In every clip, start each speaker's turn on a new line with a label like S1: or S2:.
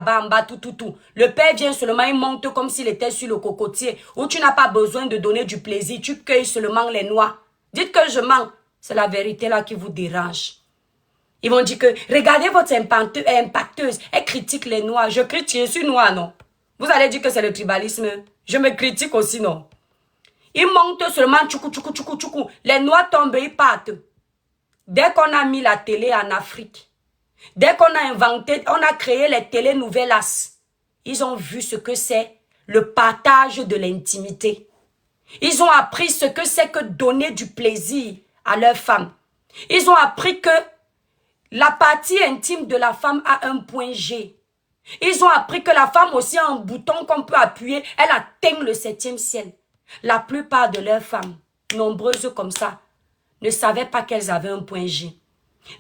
S1: là-bas en bas, tout. Le père vient seulement, il monte comme s'il était sur le cocotier, où tu n'as pas besoin de donner du plaisir, tu cueilles seulement les noix. Dites que je mens, c'est la vérité là qui vous dérange. Ils vont dire que, regardez votre impacteuse, elle critique les noix. Je critique, je suis noire, non? Vous allez dire que c'est le tribalisme. Je me critique aussi, non? Ils montent seulement, tchoukou. Les noix tombent, ils partent. Dès qu'on a mis la télé en Afrique, dès qu'on a inventé, on a créé les télénouvelas, ils ont vu ce que c'est le partage de l'intimité. Ils ont appris ce que c'est que donner du plaisir à leur femme. Ils ont appris que la partie intime de la femme a un point G. Ils ont appris que la femme aussi a un bouton qu'on peut appuyer, elle atteint le 7e ciel. La plupart de leurs femmes, nombreuses comme ça, ne savaient pas qu'elles avaient un point G.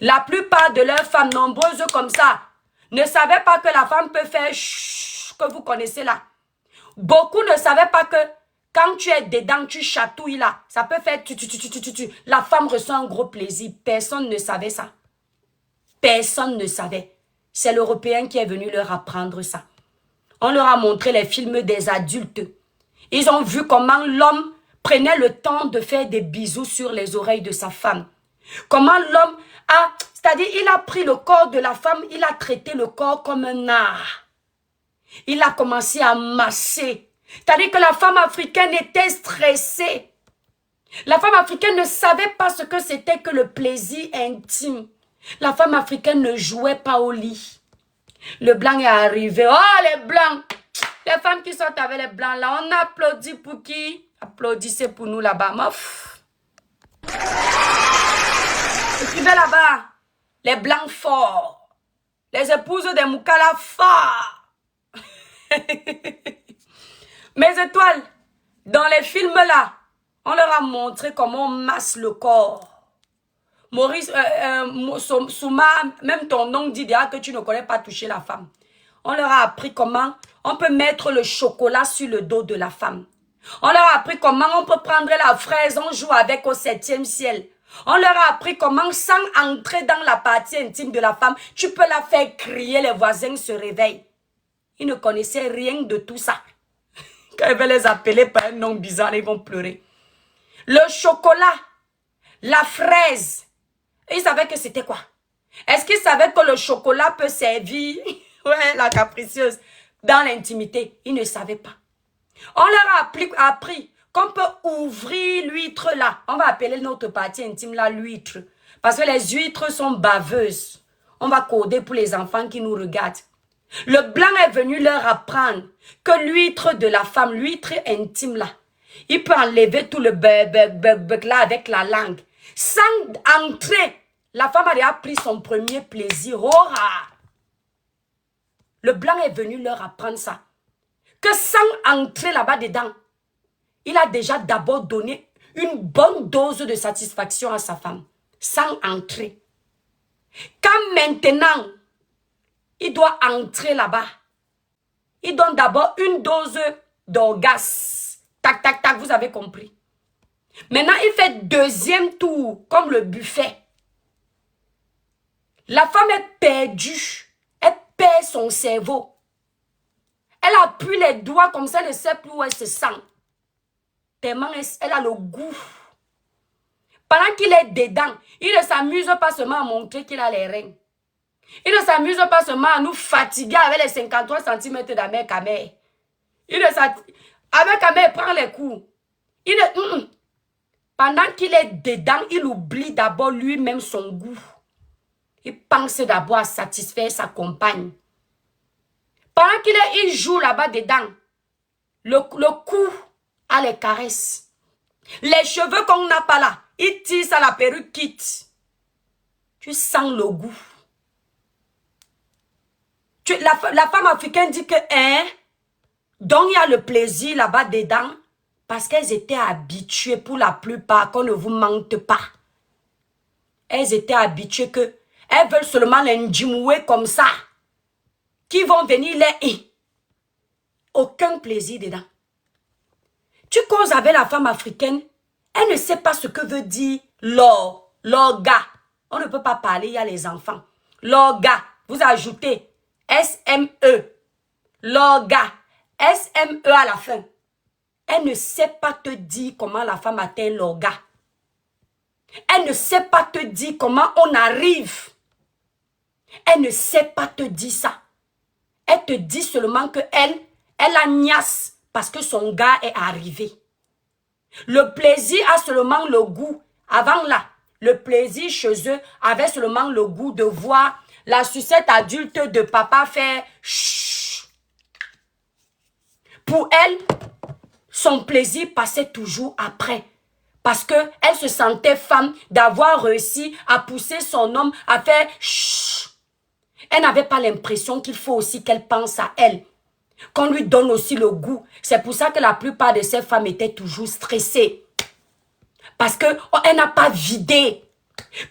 S1: La plupart de leurs femmes, nombreuses comme ça, ne savaient pas que la femme peut faire chut, que vous connaissez là. Beaucoup ne savaient pas que quand tu es dedans, tu chatouilles là. Ça peut faire tu. La femme ressent un gros plaisir. Personne ne savait ça. Personne ne savait. C'est l'Européen qui est venu leur apprendre ça. On leur a montré les films des adultes. Ils ont vu comment l'homme prenait le temps de faire des bisous sur les oreilles de sa femme. Comment l'homme a, c'est-à-dire il a pris le corps de la femme, il a traité le corps comme un art. Il a commencé à masser. C'est-à-dire que la femme africaine était stressée. La femme africaine ne savait pas ce que c'était que le plaisir intime. La femme africaine ne jouait pas au lit. Le blanc est arrivé. Oh, les blancs! Les femmes qui sont avec les blancs là, on applaudit pour qui? Applaudissez pour nous là-bas. Mof. Écrivez là-bas. Les blancs forts. Les épouses des Moukala forts. Mes étoiles, dans les films là, on leur a montré comment on masse le corps. Maurice, Souma, même ton oncle dit déjà que tu ne connais pas toucher la femme. On leur a appris comment on peut mettre le chocolat sur le dos de la femme. On leur a appris comment on peut prendre la fraise, on joue avec au 7e ciel. On leur a appris comment, sans entrer dans la partie intime de la femme, tu peux la faire crier, les voisins se réveillent. Ils ne connaissaient rien de tout ça. Quand ils veulent les appeler par un nom bizarre, ils vont pleurer. Le chocolat, la fraise, ils savaient que c'était quoi? Est-ce qu'ils savaient que le chocolat peut servir, ouais, la capricieuse, dans l'intimité? Ils ne savaient pas. On leur a appris qu'on peut ouvrir l'huître là. On va appeler notre partie intime là l'huître. Parce que les huîtres sont baveuses. On va coder pour les enfants qui nous regardent. Le blanc est venu leur apprendre que l'huître de la femme, l'huître intime là, il peut enlever tout le bec là avec la langue. Sans entrer, la femme a déjà pris son premier plaisir. Oh, le blanc est venu leur apprendre ça. Que sans entrer là-bas dedans, il a déjà d'abord donné une bonne dose de satisfaction à sa femme. Sans entrer. Quand maintenant, il doit entrer là-bas, il donne d'abord une dose d'orgasme. Tac, tac, tac, vous avez compris. Maintenant, il fait deuxième tour, comme le buffet. La femme est perdue. Elle perd son cerveau. Elle appuie les doigts comme ça, elle ne sait plus où elle se sent. Tellement elle a le goût. Pendant qu'il est dedans, il ne s'amuse pas seulement à montrer qu'il a les reins. Il ne s'amuse pas seulement à nous fatiguer avec les 53 cm d'Amérique Amère. Avec Amère, il prend les coups. Pendant qu'il est dedans, il oublie d'abord lui-même son goût. Il pense d'abord à satisfaire sa compagne. Pendant qu'il joue là-bas dedans, le cou a les caresses. Les cheveux qu'on n'a pas là, il tire ça, la perruque quitte. Tu sens le goût. La femme africaine dit que, donc il y a le plaisir là-bas dedans, parce qu'elles étaient habituées pour la plupart, qu'on ne vous mente pas. Elles étaient habituées que, elles veulent seulement les ndjimouer comme ça, qui vont venir les... Aucun plaisir dedans. Tu causes avec la femme africaine, elle ne sait pas ce que veut dire l'orga. On ne peut pas parler, il y a les enfants. L'orga, vous ajoutez S-M-E, L'orga, S-M-E à la fin. Elle ne sait pas te dire comment la femme atteint l'orga. Elle ne sait pas te dire comment on arrive. Elle ne sait pas te dire ça. Elle te dit seulement que elle a niasse parce que son gars est arrivé. Le plaisir a seulement le goût. Avant là, le plaisir chez eux avait seulement le goût de voir la sucette adulte de papa faire chut. Pour elle, son plaisir passait toujours après. Parce qu'elle se sentait femme d'avoir réussi à pousser son homme à faire chut. Elle n'avait pas l'impression qu'il faut aussi qu'elle pense à elle. Qu'on lui donne aussi le goût. C'est pour ça que la plupart de ces femmes étaient toujours stressées. Parce qu'elle n'a pas vidé.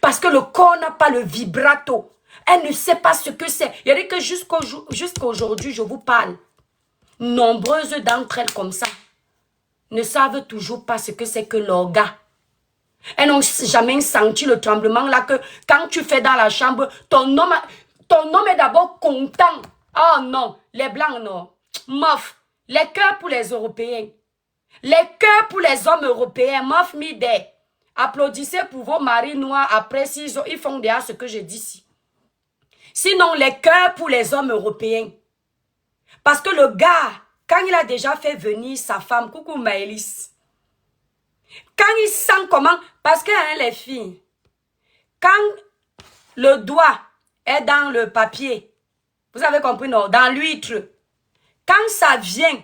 S1: Parce que le corps n'a pas le vibrato. Elle ne sait pas ce que c'est. Il y a dit que jusqu'à aujourd'hui, je vous parle. Nombreuses d'entre elles comme ça ne savent toujours pas ce que c'est que l'orga. Elles n'ont jamais senti le tremblement là que quand tu fais dans la chambre, ton homme est d'abord content. Oh non, les blancs non. Mof, les cœurs pour les Européens. Les cœurs pour les hommes européens. Mof mide. Applaudissez pour vos maris noirs après s'ils ils font déjà ce que je dis ici. Sinon, les cœurs pour les hommes européens. Parce que le gars, quand il a déjà fait venir sa femme, coucou Maëlys, quand il sent comment, parce que hein, les filles, quand le doigt est dans le papier, vous avez compris non, dans l'huître, quand ça vient,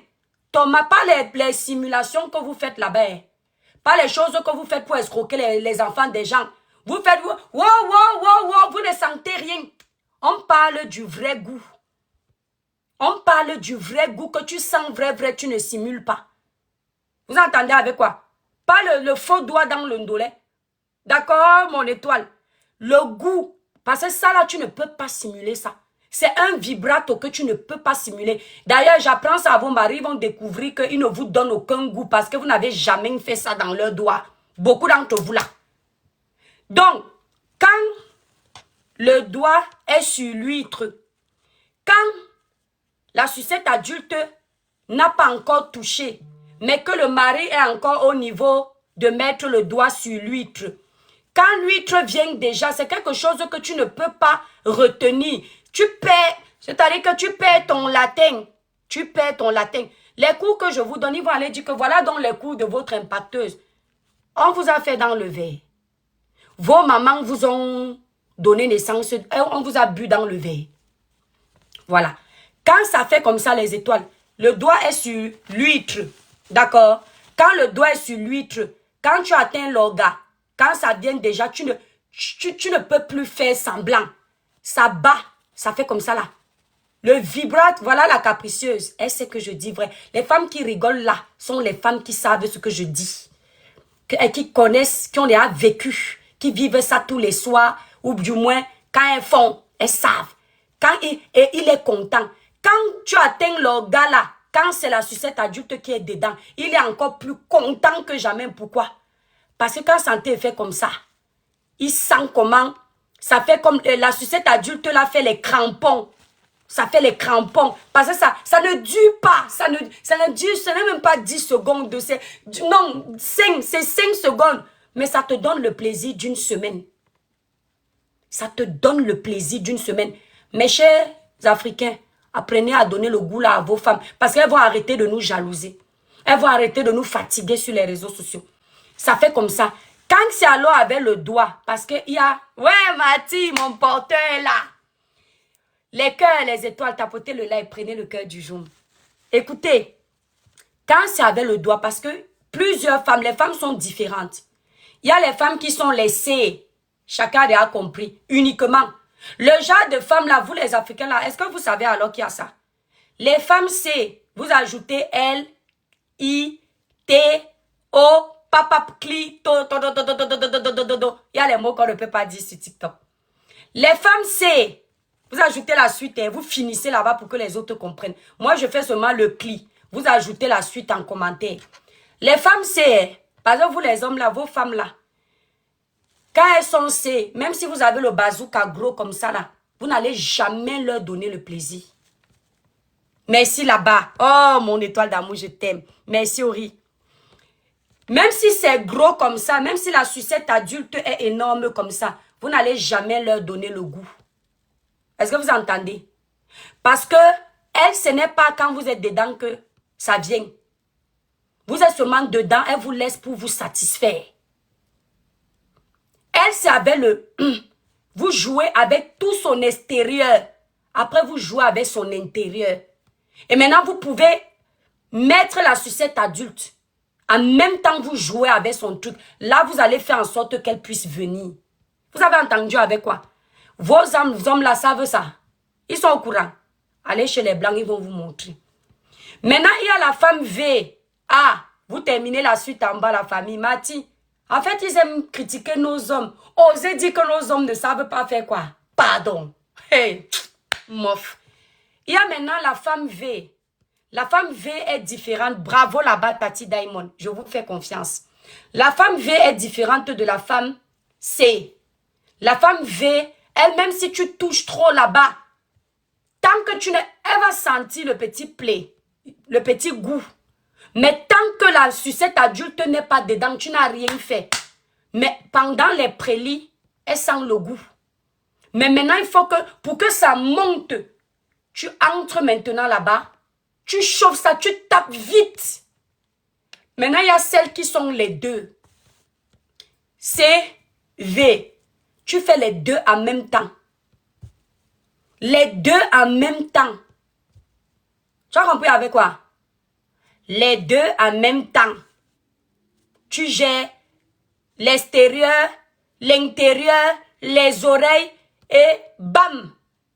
S1: Thomas, pas les simulations que vous faites là-bas, pas les choses que vous faites pour escroquer les enfants des gens. Vous faites, wow, vous ne sentez rien. On parle du vrai goût. On parle du vrai goût que tu sens vrai, tu ne simules pas. Vous entendez avec quoi? Pas le faux doigt dans le ndolet. D'accord, mon étoile? Le goût. Parce que ça là, tu ne peux pas simuler ça. C'est un vibrato que tu ne peux pas simuler. D'ailleurs, j'apprends ça à vos maris, ils vont découvrir qu'ils ne vous donnent aucun goût parce que vous n'avez jamais fait ça dans leurs doigts. Beaucoup d'entre vous là. Donc, quand le doigt est sur l'huître, quand la sucette adulte n'a pas encore touché, mais que le mari est encore au niveau de mettre le doigt sur l'huître. Quand l'huître vient déjà, c'est quelque chose que tu ne peux pas retenir. Tu perds, c'est-à-dire que tu perds ton latin. Tu perds ton latin. Les cours que je vous donne, ils vont aller dire que voilà donc les cours de votre impacteuse. On vous a fait dans le verre. Vos mamans vous ont donné naissance, on vous a bu dans le verre. Voilà. Quand ça fait comme ça les étoiles, le doigt est sur l'huître. D'accord? Quand le doigt est sur l'huître, quand tu atteins l'orga, quand ça vient déjà, tu ne peux plus faire semblant. Ça bat, ça fait comme ça là. Le vibrate, voilà la capricieuse. Elle sait que je dis vrai. Les femmes qui rigolent là sont les femmes qui savent ce que je dis. Qui connaissent, qui ont déjà vécu, qui vivent ça tous les soirs, ou du moins, quand elles font, elles savent. Et il est content. Quand tu atteins l'orga là, quand c'est la sucette adulte qui est dedans, il est encore plus content que jamais. Pourquoi? Parce que quand santé est fait comme ça, il sent comment, ça fait comme la sucette adulte là fait les crampons. Ça fait les crampons. Parce que ça ne dure pas. Ça ne dure, ce n'est même pas 10 secondes. Non, c'est 5 secondes. Mais ça te donne le plaisir d'une semaine. Ça te donne le plaisir d'une semaine. Mes chers Africains, apprenez à donner le goût là à vos femmes. Parce qu'elles vont arrêter de nous jalouser. Elles vont arrêter de nous fatiguer sur les réseaux sociaux. Ça fait comme ça. Quand c'est alors avec le doigt, parce qu'il y a... Ouais, Mati, mon porteur est là. Les cœurs, les étoiles, tapotez le là et prenez le cœur du jaune. Écoutez, quand c'est avec le doigt, parce que plusieurs femmes, les femmes sont différentes. Il y a les femmes qui sont laissées, chacun a compris, uniquement. Le genre de femmes là, vous les Africains là, est-ce que vous savez alors qu'il y a ça? Les femmes C, vous ajoutez L, I, T, O, papap, cli, to, do. Il y a les mots qu'on ne peut pas dire sur TikTok. Les femmes C, vous ajoutez la suite et vous finissez là-bas pour que les autres comprennent. Moi, je fais seulement le cli. Vous ajoutez la suite en commentaire. Les femmes C, par exemple, vous les hommes là, vos femmes là, quand elles sont C, même si vous avez le bazooka gros comme ça là, vous n'allez jamais leur donner le plaisir. Merci là-bas. Oh, mon étoile d'amour, je t'aime. Merci, Ori. Même si c'est gros comme ça, même si la sucette adulte est énorme comme ça, vous n'allez jamais leur donner le goût. Est-ce que vous entendez? Parce que elle, ce n'est pas quand vous êtes dedans que ça vient. Vous êtes seulement dedans, elle vous laisse pour vous satisfaire. Elle, c'est avec le... Vous jouez avec tout son extérieur. Après, vous jouez avec son intérieur. Et maintenant, vous pouvez mettre la sucette adulte. En même temps, vous jouez avec son truc. Là, vous allez faire en sorte qu'elle puisse venir. Vous avez entendu avec quoi? Vos hommes là savent ça. Ils sont au courant. Allez chez les blancs, ils vont vous montrer. Maintenant, il y a la femme V. Ah, vous terminez la suite en bas, la famille Mati. En fait, ils aiment critiquer nos hommes. Osez dire que nos hommes ne savent pas faire quoi? Pardon. Hey, mof. Il y a maintenant la femme V. La femme V est différente. Bravo là-bas, Tati Diamond. Je vous fais confiance. La femme V est différente de la femme C. La femme V, elle, même si tu touches trop là-bas, tant que tu n'as... Elle va sentir le petit play, le petit goût. Mais tant que la sucette adulte n'est pas dedans, tu n'as rien fait. Mais pendant les prélis, elle sent le goût. Mais maintenant, il faut que, pour que ça monte, tu entres maintenant là-bas, tu chauffes ça, tu tapes vite. Maintenant, il y a celles qui sont les deux. C, V. Tu fais les deux en même temps. Les deux en même temps. Tu as compris avec quoi? Les deux en même temps. Tu gères l'extérieur, l'intérieur, les oreilles et bam.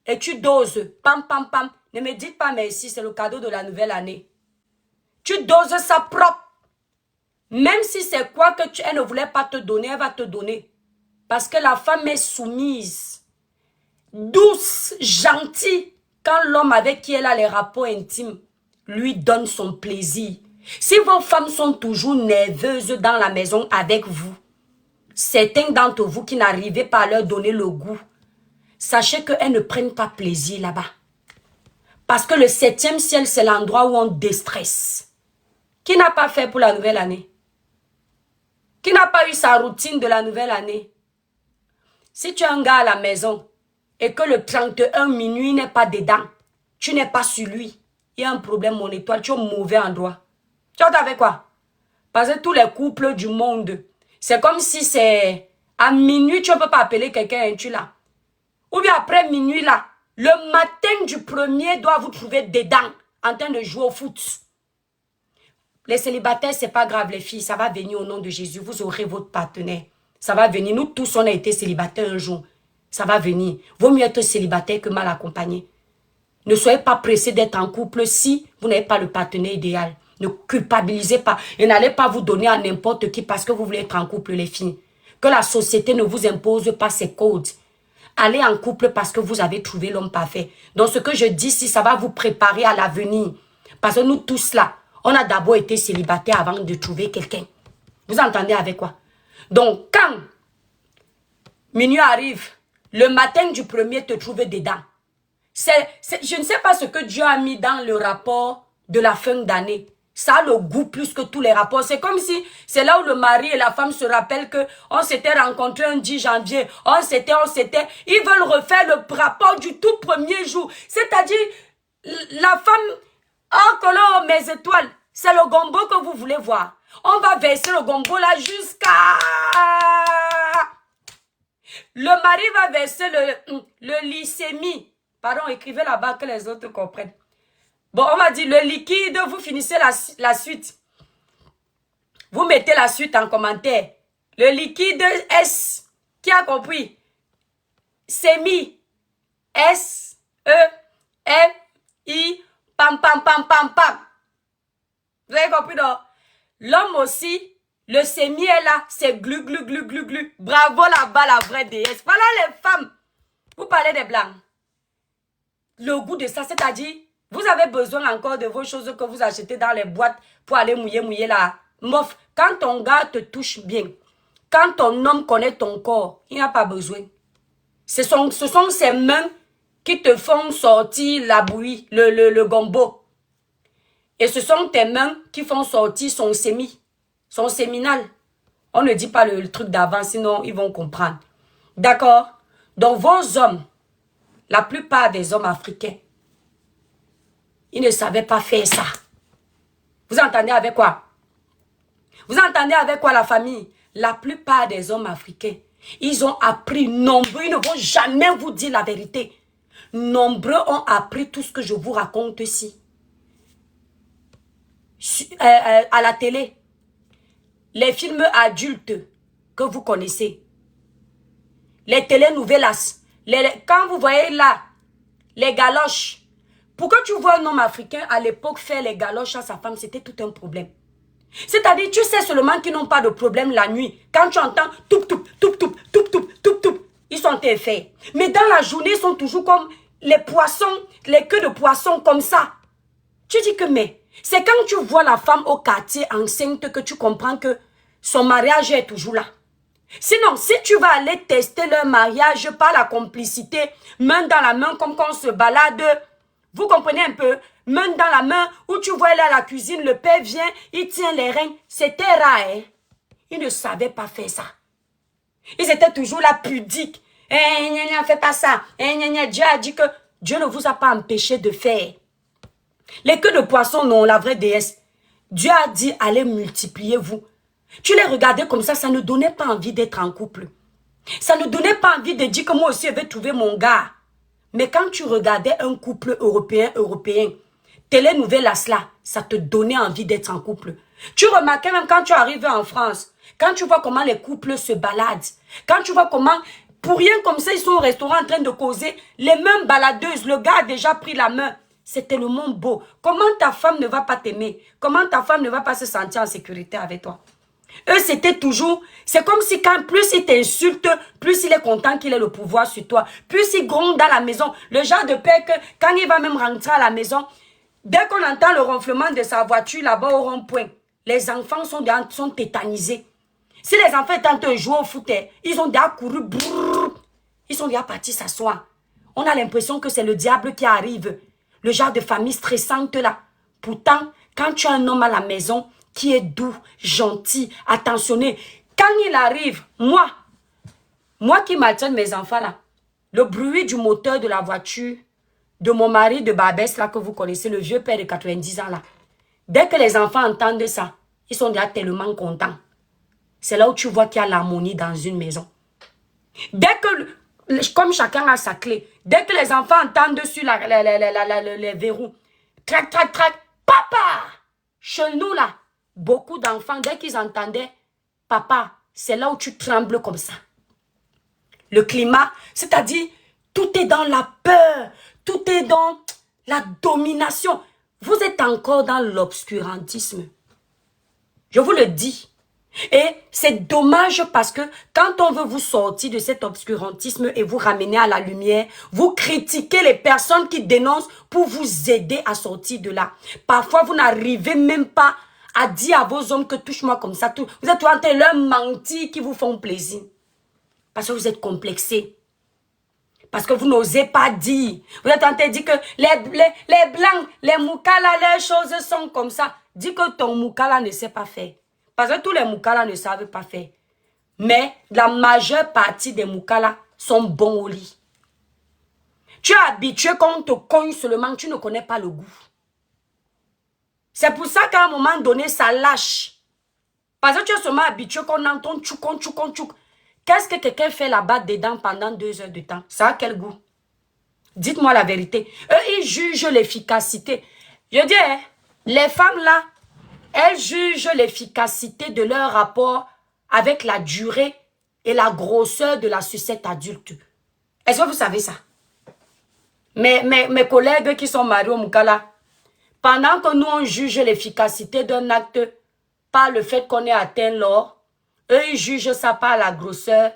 S1: Et tu doses. Pam, pam, pam. Ne me dites pas merci, c'est le cadeau de la nouvelle année. Tu doses ça propre. Même si c'est quoi que elle ne voulait pas te donner, elle va te donner. Parce que la femme est soumise. Douce, gentille. Quand l'homme avec qui elle a les rapports intimes lui donne son plaisir. Si vos femmes sont toujours nerveuses dans la maison avec vous, certains d'entre vous qui n'arrivez pas à leur donner le goût, sachez qu'elles ne prennent pas plaisir là-bas. Parce que le 7e ciel, c'est l'endroit où on déstresse. Qui n'a pas fait pour la nouvelle année? Qui n'a pas eu sa routine de la nouvelle année? Si tu as un gars à la maison et que le 31 minuit n'est pas dedans, tu n'es pas sur lui, il y a un problème, mon étoile, tu es au mauvais endroit. Tu vois avec quoi? Parce que tous les couples du monde, c'est comme si c'est à minuit, tu ne peux pas appeler quelqu'un, tu là. Ou bien après minuit là, le matin du 1er doit vous trouver dedans, en train de jouer au foot. Les célibataires, c'est pas grave les filles, ça va venir au nom de Jésus, vous aurez votre partenaire. Ça va venir, nous tous on a été célibataires un jour. Ça va venir. Vaut mieux être célibataire que mal accompagné. Ne soyez pas pressés d'être en couple si vous n'avez pas le partenaire idéal. Ne culpabilisez pas et n'allez pas vous donner à n'importe qui parce que vous voulez être en couple les filles. Que la société ne vous impose pas ses codes. Allez en couple parce que vous avez trouvé l'homme parfait. Donc ce que je dis, si ça va vous préparer à l'avenir. Parce que nous tous là, on a d'abord été célibataires avant de trouver quelqu'un. Vous entendez avec quoi? Donc quand minuit arrive, le matin du 1er te trouve dedans. Je ne sais pas ce que Dieu a mis dans le rapport de la fin d'année. Ça a le goût plus que tous les rapports. C'est comme si c'est là où le mari et la femme se rappellent que on s'était rencontrés un 10 janvier. On s'était. Ils veulent refaire le rapport du tout premier jour. C'est-à-dire, la femme, oh, color, mes étoiles, c'est le gombo que vous voulez voir. On va verser le gombo là jusqu'à... Le mari va verser le lycémie. Pardon, écrivez là-bas que les autres comprennent. Bon, on va dire le liquide, vous finissez la suite. Vous mettez la suite en commentaire. Le liquide S, qui a compris? Sémi. S, E, M, I, pam, pam, pam, pam, pam. Vous avez compris, non? L'homme aussi, le sémi est là, c'est glu, glu, glu, glu, glu. Bravo là-bas, la vraie déesse. Voilà les femmes. Vous parlez des blancs. Le goût de ça, c'est-à-dire, vous avez besoin encore de vos choses que vous achetez dans les boîtes pour aller mouiller là. Mof, quand ton gars te touche bien, quand ton homme connaît ton corps, il n'a pas besoin. Ce sont ses mains qui te font sortir la bouillie, le gombo. Et ce sont tes mains qui font sortir son séminal. On ne dit pas le truc d'avant, sinon ils vont comprendre. D'accord? Donc vos hommes, la plupart des hommes africains, ils ne savaient pas faire ça. Vous entendez avec quoi? Vous entendez avec quoi la famille? La plupart des hommes africains, ils ont appris nombreux, ils ne vont jamais vous dire la vérité. Nombreux ont appris tout ce que je vous raconte ici. À la télé, les films adultes que vous connaissez, les télénouvelas, quand vous voyez là, les galoches, pour que tu vois un homme africain à l'époque faire les galoches à sa femme, c'était tout un problème. C'est-à-dire, tu sais seulement qu'ils n'ont pas de problème la nuit. Quand tu entends toup toup toup toup toup toup toup toup, ils sont faits. Mais dans la journée, ils sont toujours comme les poissons, les queues de poissons comme ça. Tu dis que mais, c'est quand tu vois la femme au quartier enceinte que tu comprends que son mariage est toujours là. Sinon, si tu vas aller tester leur mariage par la complicité, main dans la main comme quand on se balade, vous comprenez un peu, main dans la main, où tu vois là à la cuisine, le père vient, il tient les règnes, c'était rare, hein? Ils ne savaient pas faire ça. Ils étaient toujours là pudiques. Eh, gna gna, fais pas ça. Eh, gna gna, Dieu a dit que Dieu ne vous a pas empêché de faire. Les queues de poisson, non, la vraie déesse. Dieu a dit, allez multipliez-vous. Tu les regardais comme ça ne donnait pas envie d'être en couple. Ça ne donnait pas envie de dire que moi aussi, je vais trouver mon gars. Mais quand tu regardais un couple européen, télénovelas là, ça te donnait envie d'être en couple. Tu remarquais même quand tu arrives en France, quand tu vois comment les couples se baladent, quand tu vois comment, pour rien comme ça, ils sont au restaurant en train de causer, les mêmes baladeuses, le gars a déjà pris la main. C'est tellement beau. Comment ta femme ne va pas t'aimer? Comment ta femme ne va pas se sentir en sécurité avec toi? Eux, c'était toujours, c'est comme si quand plus il t'insulte, plus il est content qu'il ait le pouvoir sur toi. Plus il gronde dans la maison. Le genre de père que quand il va même rentrer à la maison, dès qu'on entend le ronflement de sa voiture là-bas au rond-point, les enfants sont tétanisés. Si les enfants étaient en train de jouer au foot, ils ont déjà couru, brrr, ils sont déjà partis s'asseoir. On a l'impression que c'est le diable qui arrive. Le genre de famille stressante là. Pourtant, quand tu as un homme à la maison qui est doux, gentil, attentionné, quand il arrive, moi qui maltraite mes enfants là, le bruit du moteur de la voiture, de mon mari de Babès là que vous connaissez, le vieux père de 90 ans là, dès que les enfants entendent ça, ils sont déjà tellement contents. C'est là où tu vois qu'il y a l'harmonie dans une maison. Dès que, comme chacun a sa clé, dès que les enfants entendent dessus les verrous, trac, trac, trac, papa! Chez nous là, beaucoup d'enfants, dès qu'ils entendaient papa, c'est là où tu trembles comme ça. Le climat, c'est-à-dire, tout est dans la peur, tout est dans la domination. Vous êtes encore dans l'obscurantisme. Je vous le dis. Et c'est dommage parce que quand on veut vous sortir de cet obscurantisme et vous ramener à la lumière, vous critiquez les personnes qui dénoncent pour vous aider à sortir de là. Parfois, vous n'arrivez même pas à dire à vos hommes que touche-moi comme ça. Vous êtes en train de leur mentir qui vous font plaisir. Parce que vous êtes complexés. Parce que vous n'osez pas dire. Vous êtes en train de dire que les blancs, les moukala, les choses sont comme ça. Dis que ton moukala ne sait pas faire. Parce que tous les moukala ne savent pas faire. Mais la majeure partie des moukala sont bons au lit. Tu es habitué qu'on te cogne seulement, tu ne connais pas le goût. C'est pour ça qu'à un moment donné, ça lâche. Parce que tu es seulement habitué qu'on entend tchoukon, tchoukon, tchouk. Qu'est-ce que quelqu'un fait là-bas dedans pendant 2 heures de temps? Ça a quel goût? Dites-moi la vérité. Eux, ils jugent l'efficacité. Je dis, hein, les femmes là, elles jugent l'efficacité de leur rapport avec la durée et la grosseur de la sucette adulte. Est-ce que vous savez ça? Mes collègues qui sont mariés au Moukala, pendant que nous on juge l'efficacité d'un acte par le fait qu'on ait atteint l'or, eux ils jugent ça par la grosseur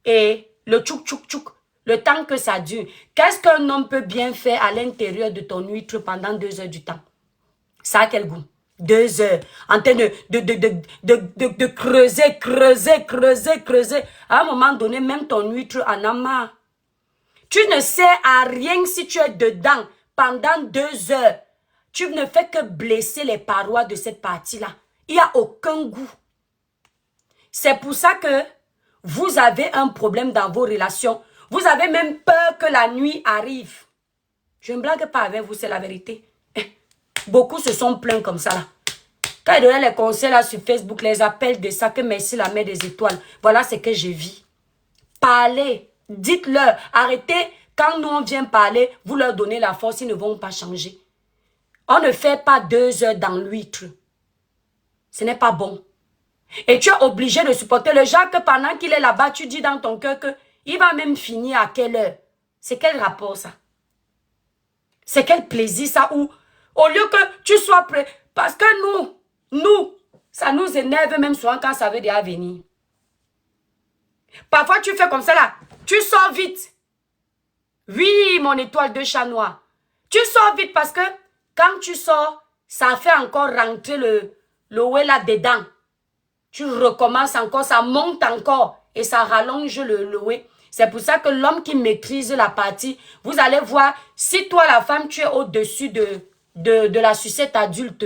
S1: et le tchouk tchouk tchouk, le temps que ça dure. Qu'est-ce qu'un homme peut bien faire à l'intérieur de ton huître pendant 2 heures du temps? Ça a quel goût? 2 heures, en train de creuser. À un moment donné, même ton huître en a marre. Tu ne sers à rien si tu es dedans pendant 2 heures. Tu ne fais que blesser les parois de cette partie-là. Il n'y a aucun goût. C'est pour ça que vous avez un problème dans vos relations. Vous avez même peur que la nuit arrive. Je ne blague pas avec vous, c'est la vérité. Beaucoup se sont plaints comme ça là. Quand ils donnaient les conseils là sur Facebook, les appels de ça, que merci la mère des étoiles. Voilà ce que je vis. Parlez, dites-leur, arrêtez. Quand nous on vient parler, vous leur donnez la force, ils ne vont pas changer. On ne fait pas 2 heures dans l'huître. Ce n'est pas bon. Et tu es obligé de supporter le genre que pendant qu'il est là-bas, tu dis dans ton cœur qu'il va même finir à quelle heure. C'est quel rapport ça? C'est quel plaisir ça? Ou au lieu que tu sois prêt, parce que nous, ça nous énerve même souvent quand ça veut déjà venir. Parfois tu fais comme ça là, tu sors vite. Oui, mon étoile de chat noir. Tu sors vite parce que quand tu sors, ça fait encore rentrer le oué là dedans. Tu recommences encore, ça monte encore et ça rallonge le oué. C'est pour ça que l'homme qui maîtrise la partie, vous allez voir, si toi la femme, tu es au-dessus de la sucette adulte.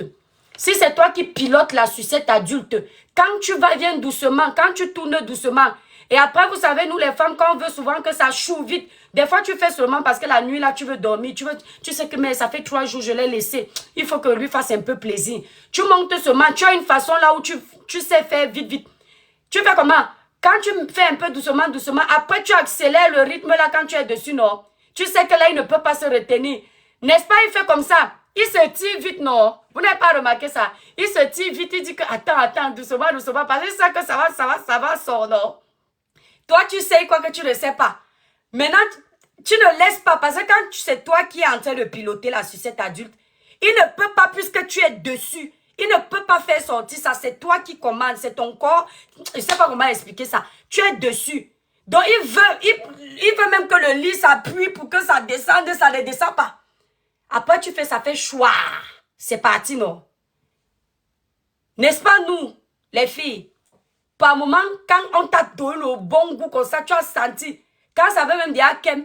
S1: Si c'est toi qui pilotes la sucette adulte, quand tu viens doucement, quand tu tournes doucement, et après, vous savez, nous les femmes, quand on veut souvent que ça choue vite, des fois tu fais seulement parce que la nuit là, tu veux dormir, tu sais que mais ça fait 3 jours, je l'ai laissé. Il faut que lui fasse un peu plaisir. Tu montes seulement, tu as une façon là où tu sais faire vite, vite. Tu fais comment? Quand tu fais un peu doucement, doucement, après tu accélères le rythme là quand tu es dessus, non? Tu sais que là, il ne peut pas se retenir. N'est-ce pas, il fait comme ça. Il se tire vite, non? Vous n'avez pas remarqué ça? Il se tire vite, il dit que attends, doucement, doucement, parce que c'est ça que ça va sortir, non? Toi, tu sais quoi que tu ne sais pas. Maintenant, tu ne laisses pas, parce que quand c'est toi qui es en train de piloter la sucette adulte, il ne peut pas, puisque tu es dessus, il ne peut pas faire sortir ça. C'est toi qui commandes, c'est ton corps. Je ne sais pas comment expliquer ça. Tu es dessus. Donc, il veut même que le lit s'appuie pour que ça descende, ça ne descend pas. Après, tu fais, ça fait choix. C'est parti, non? N'est-ce pas nous, les filles? Par moment, quand on t'a donné le bon goût comme ça, tu as senti. Quand ça veut même dire Kem,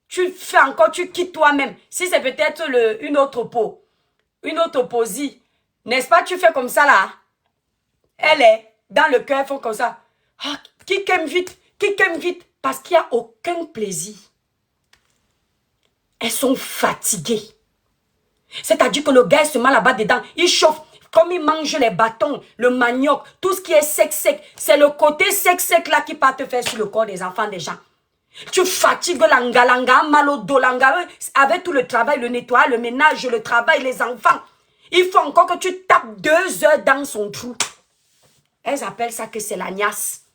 S1: tu fais encore, tu quittes toi-même. Si c'est peut-être une autre peau, une autre posie, n'est-ce pas, tu fais comme ça là. Elle est dans le cœur, font comme ça. Ah, qui aime vite, parce qu'il n'y a aucun plaisir. Elles sont fatiguées. C'est-à-dire que le gars est seulement là-bas dedans, il chauffe. Comme il mange les bâtons, le manioc, tout ce qui est sec, c'est le côté sec là qui part te faire sur le corps des enfants des gens. Tu fatigues l'anga, mal au dos, avec tout le travail, le nettoyage, le ménage, le travail, les enfants. Il faut encore que tu tapes 2 heures dans son trou. Elles appellent ça que c'est la niasse.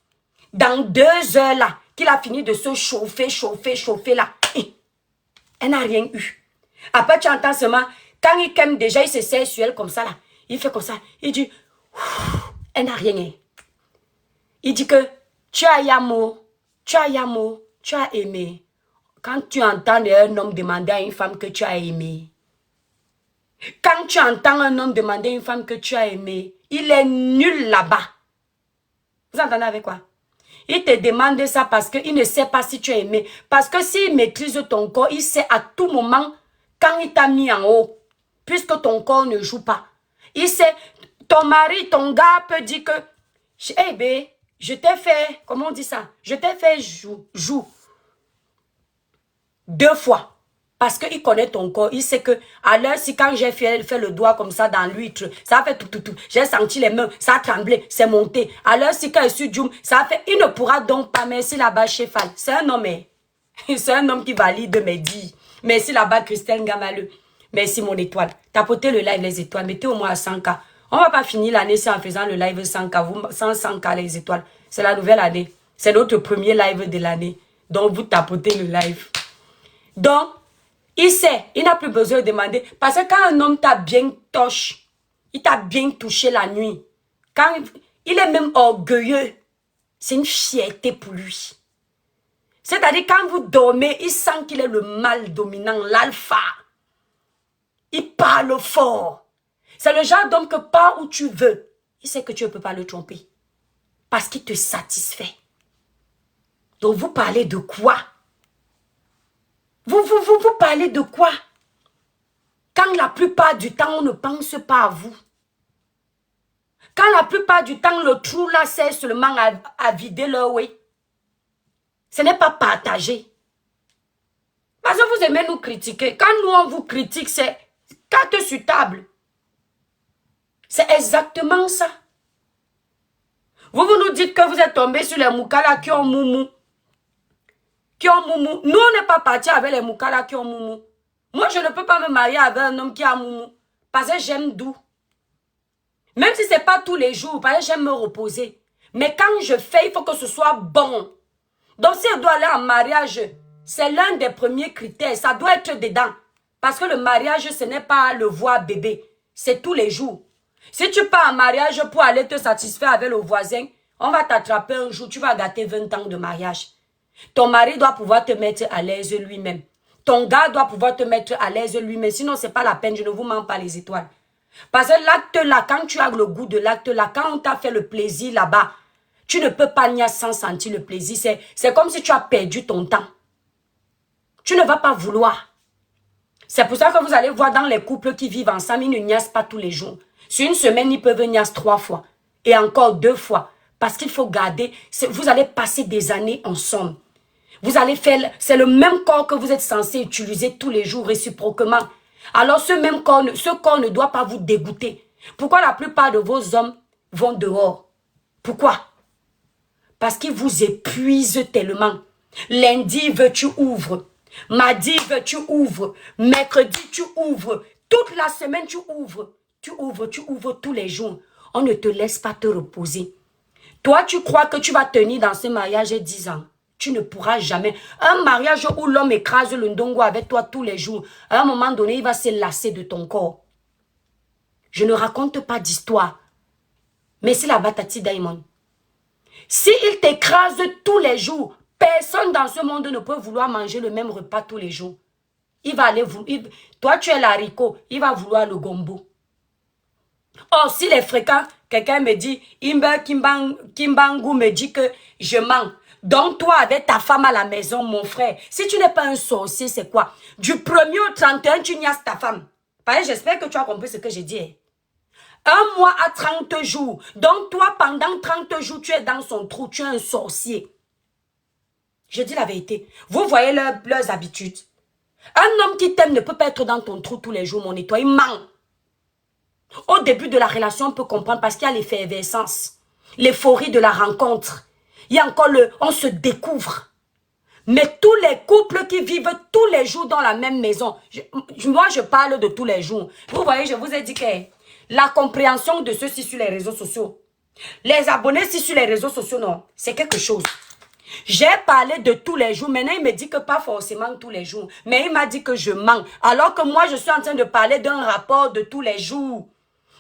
S1: Dans 2 heures là, qu'il a fini de se chauffer là, elle n'a rien eu. Après tu entends seulement, quand il aime déjà, il se serre sur elle comme ça là. Il fait comme ça. Il dit, elle n'a rien. Il dit que tu as aimé. Quand tu entends un homme demander à une femme que tu as aimé. Quand tu entends un homme demander à une femme que tu as aimé, il est nul là-bas. Vous entendez avec quoi? Il te demande ça parce qu'il ne sait pas si tu as aimé. Parce que s'il maîtrise ton corps, il sait à tout moment quand il t'a mis en haut. Puisque ton corps ne joue pas. Il sait, ton mari, ton gars peut dire que, hey bé, je t'ai fait, comment on dit ça? Je t'ai fait joue. 2 fois. Parce qu'il connaît ton corps. Il sait que, à l'heure, si quand j'ai fait le doigt comme ça dans l'huître, ça a fait tout. J'ai senti les mains, ça a tremblé, c'est monté. À l'heure, si quand je suis Djoum, ça a fait, il ne pourra donc pas, merci là-bas, Chefal. C'est un homme, c'est un homme qui valide mes dits. Merci là-bas, Christelle Gamaleux. Merci mon étoile. Tapotez le live les étoiles. Mettez au moins à 100K. On va pas finir l'année en faisant le live 100K. Vous, 100K les étoiles. C'est la nouvelle année. C'est notre premier live de l'année. Donc vous tapotez le live. Donc, il sait. Il n'a plus besoin de demander. Parce que quand un homme t'a bien touché, il t'a bien touché la nuit. Quand il est même orgueilleux. C'est une fierté pour lui. C'est-à-dire quand vous dormez, il sent qu'il est le mâle dominant, l'alpha. Il parle fort. C'est le genre d'homme que pas où tu veux. Il sait que tu ne peux pas le tromper. Parce qu'il te satisfait. Donc vous parlez de quoi? Vous parlez de quoi? Quand la plupart du temps, on ne pense pas à vous. Quand la plupart du temps, le trou là sert seulement à vider leur oui. Ce n'est pas partagé. Parce que vous aimez nous critiquer. Quand nous, on vous critique, c'est carte sur table. C'est exactement ça. Vous nous dites que vous êtes tombé sur les moukala qui ont moumou. Qui ont moumou. Nous, on n'est pas partis avec les moukala qui ont moumou. Moi, je ne peux pas me marier avec un homme qui a moumou. Parce que j'aime doux. Même si ce n'est pas tous les jours, parce que j'aime me reposer. Mais quand je fais, il faut que ce soit bon. Donc, si elle doit aller en mariage, c'est l'un des premiers critères. Ça doit être dedans. Parce que le mariage, ce n'est pas le voir bébé. C'est tous les jours. Si tu pars en mariage pour aller te satisfaire avec le voisin, on va t'attraper un jour, tu vas gâter 20 ans de mariage. Ton mari doit pouvoir te mettre à l'aise lui-même. Ton gars doit pouvoir te mettre à l'aise lui-même. Sinon, ce n'est pas la peine, je ne vous mens pas les étoiles. Parce que l'acte là, quand tu as le goût de l'acte là, quand on t'a fait le plaisir là-bas, tu ne peux pas nier sans sentir le plaisir. C'est comme si tu as perdu ton temps. Tu ne vas pas vouloir. C'est pour ça que vous allez voir dans les couples qui vivent ensemble, ils ne niassent pas tous les jours. Sur une semaine, ils peuvent niasse 3 fois. Et encore 2 fois. Parce qu'il faut garder. Vous allez passer des années ensemble. Vous allez faire. C'est le même corps que vous êtes censé utiliser tous les jours réciproquement. Alors ce corps ne doit pas vous dégoûter. Pourquoi la plupart de vos hommes vont dehors? Pourquoi? Parce qu'ils vous épuisent tellement. Lundi, tu ouvres. Mardi, tu ouvres. Mercredi, tu ouvres. Toute la semaine, tu ouvres. Tu ouvres tous les jours. On ne te laisse pas te reposer. Toi, tu crois que tu vas tenir dans ce mariage 10 ans. Tu ne pourras jamais. Un mariage où l'homme écrase le ndongo avec toi tous les jours, à un moment donné, il va se lasser de ton corps. Je ne raconte pas d'histoire. Mais c'est la Batati Diamond. S'il t'écrase tous les jours, personne dans ce monde ne peut vouloir manger le même repas tous les jours. Il va aller toi, tu es l'haricot, il va vouloir le gombo. Or, s'il est fréquent, quelqu'un me dit, Kimbangu me dit que je mens. Donc, toi, avec ta femme à la maison, mon frère, si tu n'es pas un sorcier, c'est quoi? Du 1er au 31, tu niasses ta femme. J'espère que tu as compris ce que j'ai dit. Un mois à 30 jours. Donc, toi, pendant 30 jours, tu es dans son trou, tu es un sorcier. Je dis la vérité. Vous voyez leurs habitudes. Un homme qui t'aime ne peut pas être dans ton trou tous les jours, mon étoile. Il ment. Au début de la relation, on peut comprendre parce qu'il y a l'effervescence, l'euphorie de la rencontre. Il y a encore on se découvre. Mais tous les couples qui vivent tous les jours dans la même maison, moi je parle de tous les jours. Vous voyez, je vous ai dit que la compréhension de ceci sur les réseaux sociaux, les abonnés sur les réseaux sociaux, non, c'est quelque chose. J'ai parlé de tous les jours. Maintenant, il me dit que pas forcément tous les jours. Mais il m'a dit que je mens. Alors que moi, je suis en train de parler d'un rapport de tous les jours.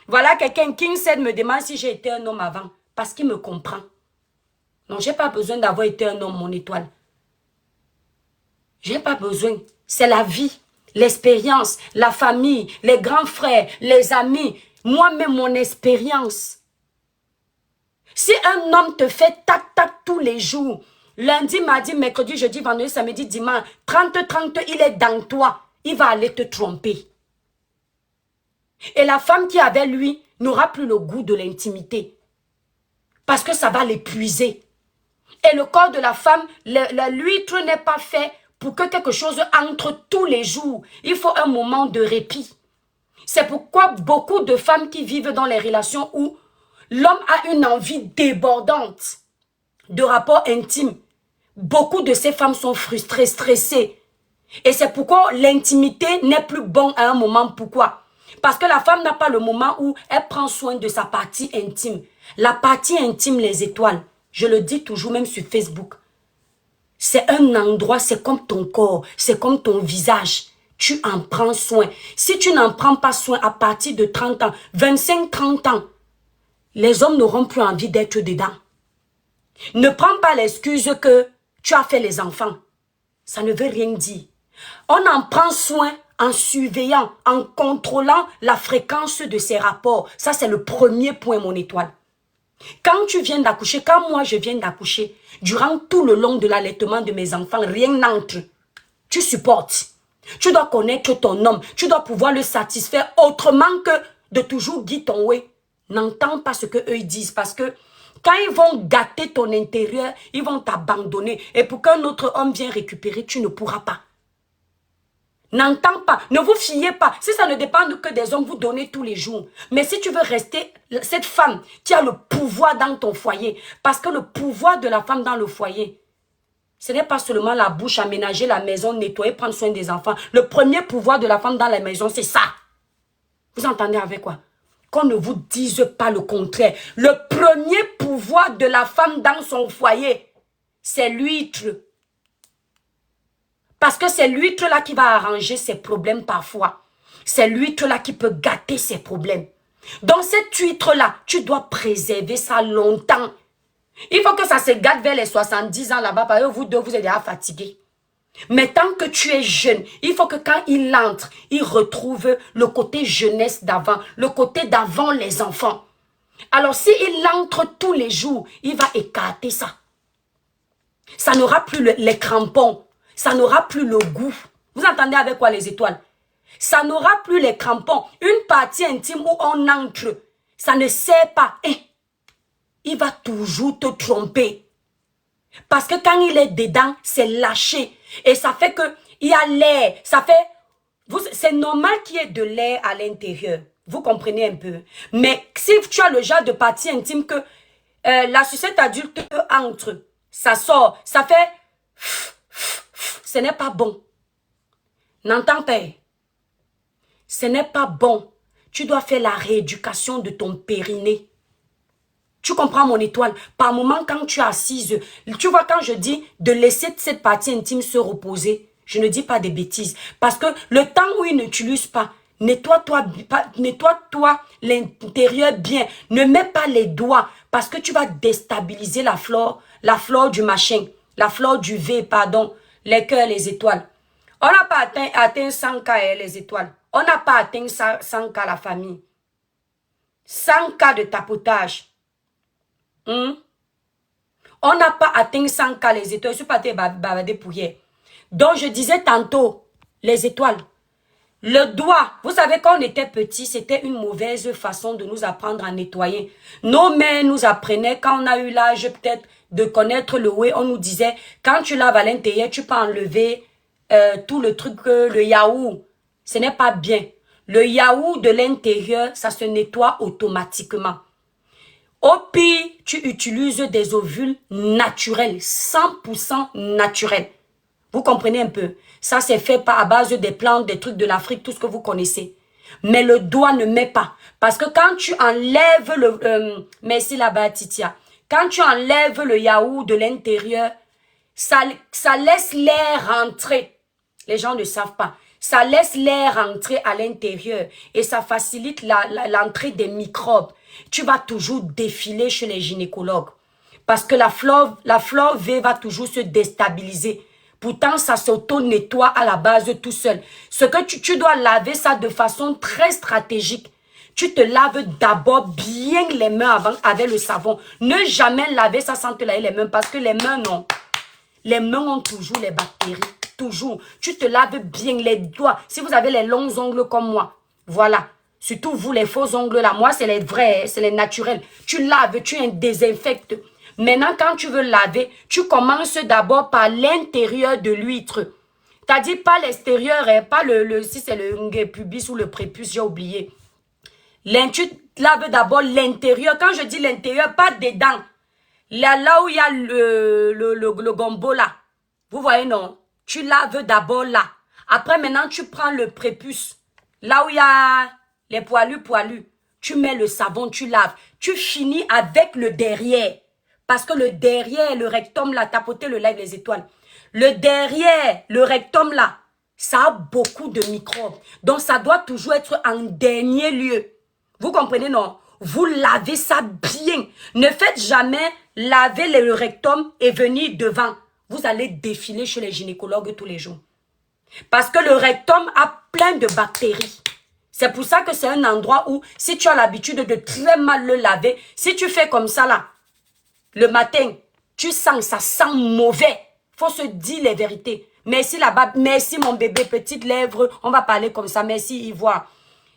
S1: Voilà quelqu'un, King said, me demande si j'ai été un homme avant. Parce qu'il me comprend. Non, j'ai pas besoin d'avoir été un homme, mon étoile. J'ai pas besoin. C'est la vie, l'expérience, la famille, les grands frères, les amis. Moi-même, mon expérience. Si un homme te fait tac-tac tous les jours, lundi, mardi, mercredi, jeudi, vendredi, samedi, dimanche, 30, il est dans toi. Il va aller te tromper. Et la femme qui est avec lui n'aura plus le goût de l'intimité. Parce que ça va l'épuiser. Et le corps de la femme, l'huître n'est pas fait pour que quelque chose entre tous les jours. Il faut un moment de répit. C'est pourquoi beaucoup de femmes qui vivent dans les relations où l'homme a une envie débordante de rapports intimes. Beaucoup de ces femmes sont frustrées, stressées. Et c'est pourquoi l'intimité n'est plus bon à un moment. Pourquoi? Parce que la femme n'a pas le moment où elle prend soin de sa partie intime. La partie intime, les étoiles, je le dis toujours même sur Facebook. C'est un endroit, c'est comme ton corps, c'est comme ton visage. Tu en prends soin. Si tu n'en prends pas soin à partir de 30 ans, 25-30 ans, les hommes n'auront plus envie d'être dedans. Ne prends pas l'excuse que tu as fait les enfants. Ça ne veut rien dire. On en prend soin en surveillant, en contrôlant la fréquence de ces rapports. Ça, c'est le premier point, mon étoile. Quand tu viens d'accoucher, quand moi je viens d'accoucher, durant tout le long de l'allaitement de mes enfants, rien n'entre. Tu supportes. Tu dois connaître ton homme. Tu dois pouvoir le satisfaire autrement que de toujours dire ton oui. N'entends pas ce qu'eux disent parce que quand ils vont gâter ton intérieur, ils vont t'abandonner. Et pour qu'un autre homme vienne récupérer, tu ne pourras pas. N'entends pas, ne vous fiez pas. Si ça ne dépend que des hommes, vous donnez tous les jours. Mais si tu veux rester cette femme qui a le pouvoir dans ton foyer, parce que le pouvoir de la femme dans le foyer, ce n'est pas seulement la bouche, aménager la maison, nettoyer, prendre soin des enfants. Le premier pouvoir de la femme dans la maison, c'est ça. Vous entendez avec quoi? Qu'on ne vous dise pas le contraire. Le premier pouvoir de la femme dans son foyer, c'est l'huître. Parce que c'est l'huître-là qui va arranger ses problèmes parfois. C'est l'huître-là qui peut gâter ses problèmes. Donc cette huître-là, tu dois préserver ça longtemps. Il faut que ça se gâte vers les 70 ans là-bas, parce que vous deux, vous êtes déjà fatigués. Mais tant que tu es jeune, il faut que quand il entre, il retrouve le côté jeunesse d'avant, le côté d'avant les enfants. Alors s'il entre tous les jours, il va écarter ça. Ça n'aura plus les crampons. Ça n'aura plus le goût. Vous entendez avec quoi les étoiles? Ça n'aura plus les crampons. Une partie intime où on entre, ça ne sert pas. Il va toujours te tromper. Parce que quand il est dedans, c'est lâché. Et ça fait que il y a l'air. Ça fait... C'est normal qu'il y ait de l'air à l'intérieur. Vous comprenez un peu. Mais si tu as le genre de partie intime que la sucette adulte entre, ça sort, ça fait... Ce n'est pas bon. N'entends pas. Ce n'est pas bon. Tu dois faire la rééducation de ton périnée. Tu comprends mon étoile? Par moment, quand tu es assise, tu vois quand je dis de laisser cette partie intime se reposer, je ne dis pas des bêtises. Parce que le temps où il n'utilise pas, nettoie-toi l'intérieur bien. Ne mets pas les doigts parce que tu vas déstabiliser la flore du machin, la flore du V, pardon. Les cœurs, les étoiles. On n'a pas atteint 100K les étoiles. On n'a pas atteint 100K la famille. 100K de tapotage. On n'a pas atteint 100K les étoiles. Je suis pas bavardé pour hier. Donc je disais tantôt, les étoiles. Le doigt, vous savez quand on était petit, c'était une mauvaise façon de nous apprendre à nettoyer. Nos mères nous apprenaient quand on a eu l'âge peut-être de connaître le way, on nous disait, quand tu laves à l'intérieur, tu peux enlever tout le truc, le yaourt. Ce n'est pas bien. Le yaourt de l'intérieur, ça se nettoie automatiquement. Au pire, tu utilises des ovules naturels, 100% naturels. Vous comprenez un peu? Ça, c'est fait à base des plantes, des trucs de l'Afrique, tout ce que vous connaissez. Mais le doigt ne met pas. Parce que quand tu enlèves le... merci là-bas, Titia. Quand tu enlèves le yaourt de l'intérieur, ça laisse l'air rentrer. Les gens ne savent pas. Ça laisse l'air rentrer à l'intérieur et ça facilite l'entrée des microbes. Tu vas toujours défiler chez les gynécologues parce que la flore V va toujours se déstabiliser. Pourtant, ça s'auto-nettoie à la base tout seul. Ce que tu dois laver ça de façon très stratégique. Tu te laves d'abord bien les mains avant avec le savon. Ne jamais laver ça sans te laver les mains parce que les mains, non. Les mains ont toujours les bactéries. Toujours. Tu te laves bien les doigts. Si vous avez les longs ongles comme moi, voilà. Surtout vous, les faux ongles là. Moi, c'est les vrais, c'est les naturels. Tu laves, tu désinfectes. Maintenant, quand tu veux laver, tu commences d'abord par l'intérieur de l'huître. T'as dit pas l'extérieur, pas si c'est le pubis ou le prépuce, j'ai oublié. Tu laves d'abord l'intérieur. Quand je dis l'intérieur, pas dedans. Là où il y a le gombo là. Vous voyez, non? Tu laves d'abord là. Après, maintenant, tu prends le prépuce. Là où il y a les poilus. Tu mets le savon, tu laves. Tu finis avec le derrière. Parce que le derrière, le rectum là, tapoter le live les étoiles. Le derrière, le rectum là, ça a beaucoup de microbes. Donc, ça doit toujours être en dernier lieu. Vous comprenez, non? Vous lavez ça bien. Ne faites jamais laver le rectum et venir devant. Vous allez défiler chez les gynécologues tous les jours. Parce que le rectum a plein de bactéries. C'est pour ça que c'est un endroit où, si tu as l'habitude de très mal le laver, si tu fais comme ça là, le matin, tu sens, ça sent mauvais. Faut se dire les vérités. Merci là-bas. Merci mon bébé, petite lèvre. On va parler comme ça. Merci Ivoire.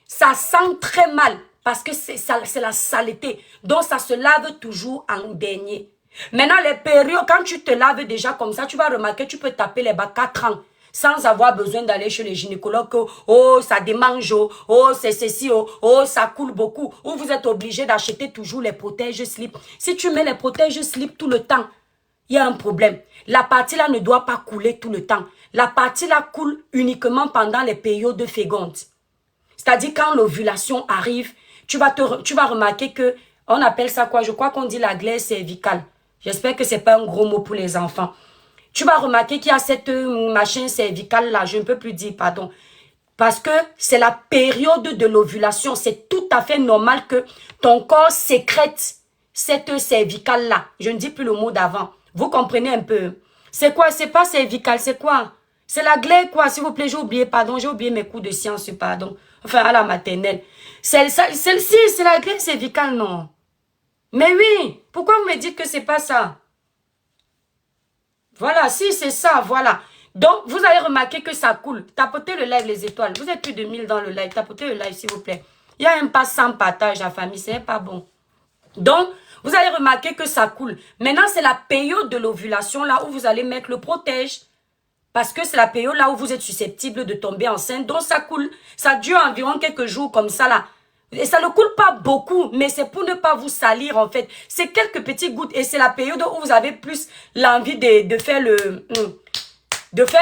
S1: Ça sent très mal parce que c'est la saleté. Donc ça se lave toujours en dernier. Maintenant les périodes, quand tu te laves déjà comme ça, tu vas remarquer, tu peux taper les bas 4 ans. Sans avoir besoin d'aller chez les gynécologues. Oh, ça démange. Oh, c'est ceci. Oh, ça coule beaucoup. Ou vous êtes obligé d'acheter toujours les protèges slip. Si tu mets les protèges slip tout le temps, il y a un problème. La partie là ne doit pas couler tout le temps. La partie là coule uniquement pendant les périodes fécondes. C'est-à-dire quand l'ovulation arrive, tu vas remarquer que, on appelle ça quoi? Je crois qu'on dit la glaise cervicale. J'espère que c'est pas un gros mot pour les enfants. Tu vas remarquer qu'il y a cette machine cervicale là, je ne peux plus dire pardon. Parce que c'est la période de l'ovulation. C'est tout à fait normal que ton corps sécrète cette cervicale là. Je ne dis plus le mot d'avant. Vous comprenez un peu? C'est quoi? C'est pas cervical, c'est quoi? C'est la glaire quoi? S'il vous plaît, j'ai oublié, pardon, j'ai oublié mes cours de sciences, pardon. Enfin, à la maternelle. Celle-ci, c'est la glaire cervicale, non? Mais oui, pourquoi vous me dites que c'est pas ça? Voilà, si c'est ça, voilà. Donc, vous allez remarquer que ça coule. Tapotez le live, les étoiles. Vous êtes plus de 1000 dans le live. Tapotez le live, s'il vous plaît. Il y a un pas sans partage, la famille. C'est pas bon. Donc, vous allez remarquer que ça coule. Maintenant, c'est la période de l'ovulation, là où vous allez mettre le protège. Parce que c'est la période là où vous êtes susceptible de tomber enceinte. Donc, ça coule. Ça dure environ quelques jours comme ça, là. Et ça ne coule pas beaucoup, mais c'est pour ne pas vous salir, en fait. C'est quelques petites gouttes. Et c'est la période où vous avez plus l'envie de faire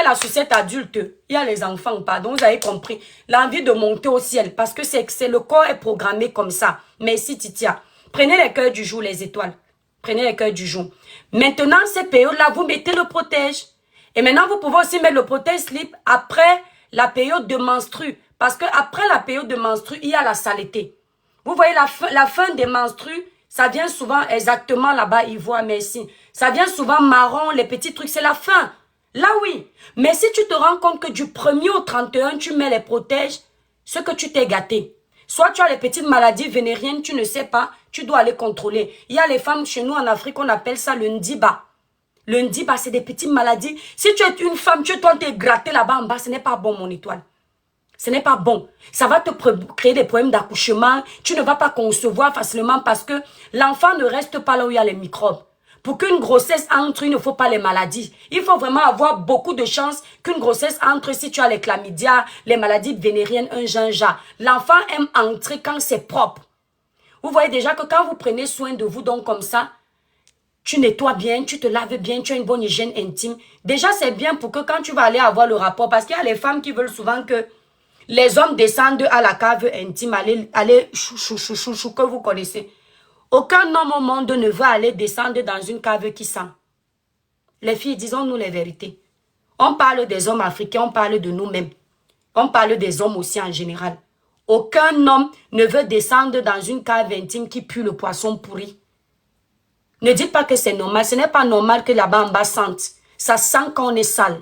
S1: la sucette adulte. Il y a les enfants, pardon, vous avez compris. L'envie de monter au ciel. Parce que c'est le corps est programmé comme ça. Merci, Titia. Prenez les cœurs du jour, les étoiles. Prenez les cœurs du jour. Maintenant, cette période-là, vous mettez le protège. Et maintenant, vous pouvez aussi mettre le protège slip après la période de menstru. Parce que après la période de menstru, il y a la saleté. Vous voyez, la fin des menstrues, ça vient souvent exactement là-bas, Ivoire, merci. Ça vient souvent marron, les petits trucs, c'est la fin. Là, oui. Mais si tu te rends compte que du 1er au 31, tu mets les protèges, ce que tu t'es gâté. Soit tu as les petites maladies vénériennes, tu ne sais pas, tu dois aller contrôler. Il y a les femmes chez nous en Afrique, on appelle ça le ndiba. Le ndiba, c'est des petites maladies. Si tu es une femme, tu es toi, t'es gratté là-bas en bas, ce n'est pas bon, mon étoile. Ce n'est pas bon. Ça va te créer des problèmes d'accouchement. Tu ne vas pas concevoir facilement parce que l'enfant ne reste pas là où il y a les microbes. Pour qu'une grossesse entre, il ne faut pas les maladies. Il faut vraiment avoir beaucoup de chance qu'une grossesse entre si tu as les chlamydia, les maladies vénériennes, un ginja. L'enfant aime entrer quand c'est propre. Vous voyez déjà que quand vous prenez soin de vous donc comme ça, tu nettoies bien, tu te laves bien, tu as une bonne hygiène intime. Déjà, c'est bien pour que quand tu vas aller avoir le rapport, parce qu'il y a les femmes qui veulent souvent que les hommes descendent à la cave intime, aller chou, que vous connaissez. Aucun homme au monde ne va aller descendre dans une cave qui sent. Les filles, disons-nous les vérités. On parle des hommes africains, on parle de nous-mêmes. On parle des hommes aussi en général. Aucun homme ne veut descendre dans une cave intime qui pue le poisson pourri. Ne dites pas que c'est normal. Ce n'est pas normal que là-bas en bas sente. Ça sent qu'on est sale.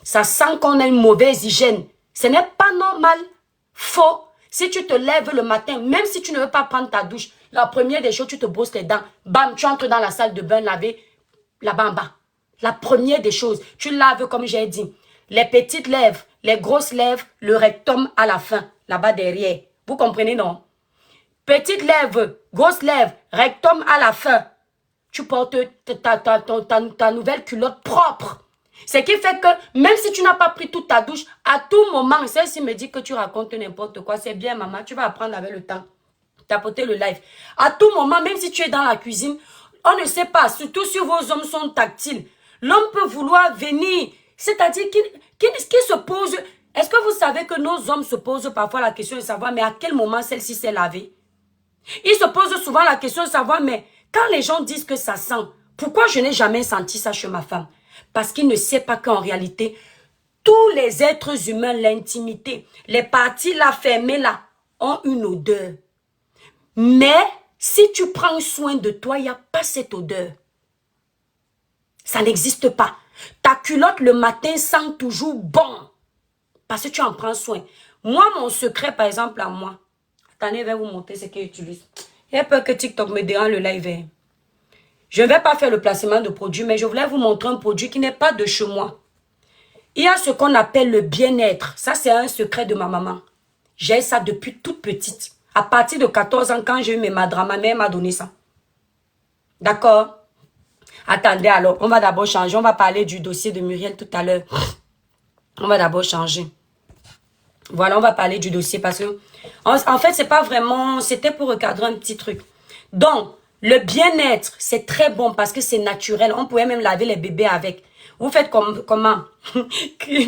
S1: Ça sent qu'on a une mauvaise hygiène. Ce n'est pas normal. Faux. Si tu te lèves le matin, même si tu ne veux pas prendre ta douche, la première des choses, tu te brosses les dents. Bam, tu entres dans la salle de bain laver là-bas en bas. La première des choses, tu laves comme j'ai dit. Les petites lèvres, les grosses lèvres, le rectum à la fin, là-bas derrière. Vous comprenez, non? Petites lèvres, grosses lèvres, rectum à la fin. Tu portes ta nouvelle culotte propre. Ce qui fait que même si tu n'as pas pris toute ta douche, à tout moment, celle-ci me dit que tu racontes n'importe quoi. C'est bien, maman, tu vas apprendre avec le temps. Tapoter le live. À tout moment, même si tu es dans la cuisine, on ne sait pas, surtout si vos hommes sont tactiles. L'homme peut vouloir venir, c'est-à-dire qu'il se pose. Est-ce que vous savez que nos hommes se posent parfois la question de savoir, mais à quel moment celle-ci s'est lavée? Ils se posent souvent la question de savoir, mais quand les gens disent que ça sent, pourquoi je n'ai jamais senti ça chez ma femme? Parce qu'ils ne savent pas qu'en réalité, tous les êtres humains, l'intimité, les parties là fermées là, ont une odeur. Mais si tu prends soin de toi, il n'y a pas cette odeur. Ça n'existe pas. Ta culotte le matin sent toujours bon. Parce que tu en prends soin. Moi, mon secret, par exemple, à moi. Attendez, je vais vous montrer ce qu'il utilise. Il y a peur que TikTok me dérange le live. Je ne vais pas faire le placement de produit, mais je voulais vous montrer un produit qui n'est pas de chez moi. Il y a ce qu'on appelle le bien-être. Ça, c'est un secret de ma maman. J'ai ça depuis toute petite. À partir de 14 ans, quand j'ai eu mes madras, ma mère m'a donné ça. D'accord? Attendez alors, on va d'abord changer. On va parler du dossier de Muriel tout à l'heure. On va d'abord changer. Voilà, on va parler du dossier parce que... En fait, c'est pas vraiment... C'était pour recadrer un petit truc. Donc, le bien-être, c'est très bon parce que c'est naturel. On pouvait même laver les bébés avec. Vous faites comment?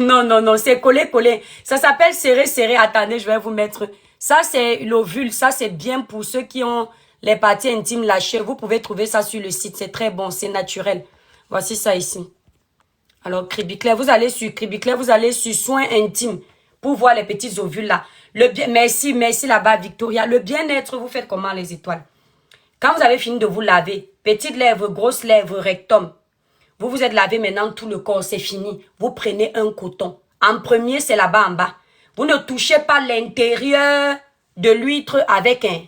S1: Non, non, non, c'est collé. Ça s'appelle serrer. Attendez, je vais vous mettre... Ça, c'est l'ovule. Ça, c'est bien pour ceux qui ont les parties intimes lâchées. Vous pouvez trouver ça sur le site. C'est très bon, c'est naturel. Voici ça ici. Alors, Cribiclair, vous allez sur soins intimes pour voir les petits ovules là. Merci là-bas, Victoria. Le bien-être, vous faites comment les étoiles? Quand vous avez fini de vous laver, petites lèvres, grosses lèvres, rectum, vous vous êtes lavé maintenant tout le corps, c'est fini. Vous prenez un coton. En premier, c'est là-bas en bas. Vous ne touchez pas l'intérieur de l'huître avec un...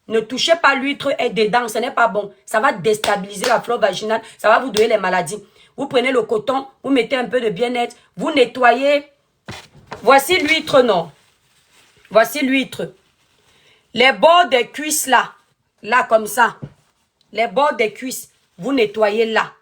S1: Ne touchez pas l'huître et dedans, ce n'est pas bon. Ça va déstabiliser la flore vaginale, ça va vous donner les maladies. Vous prenez le coton, vous mettez un peu de bien-être, vous nettoyez. Voici l'huître, non. Voici l'huître. Les bords des cuisses là, là comme ça. Les bords des cuisses, vous nettoyez là.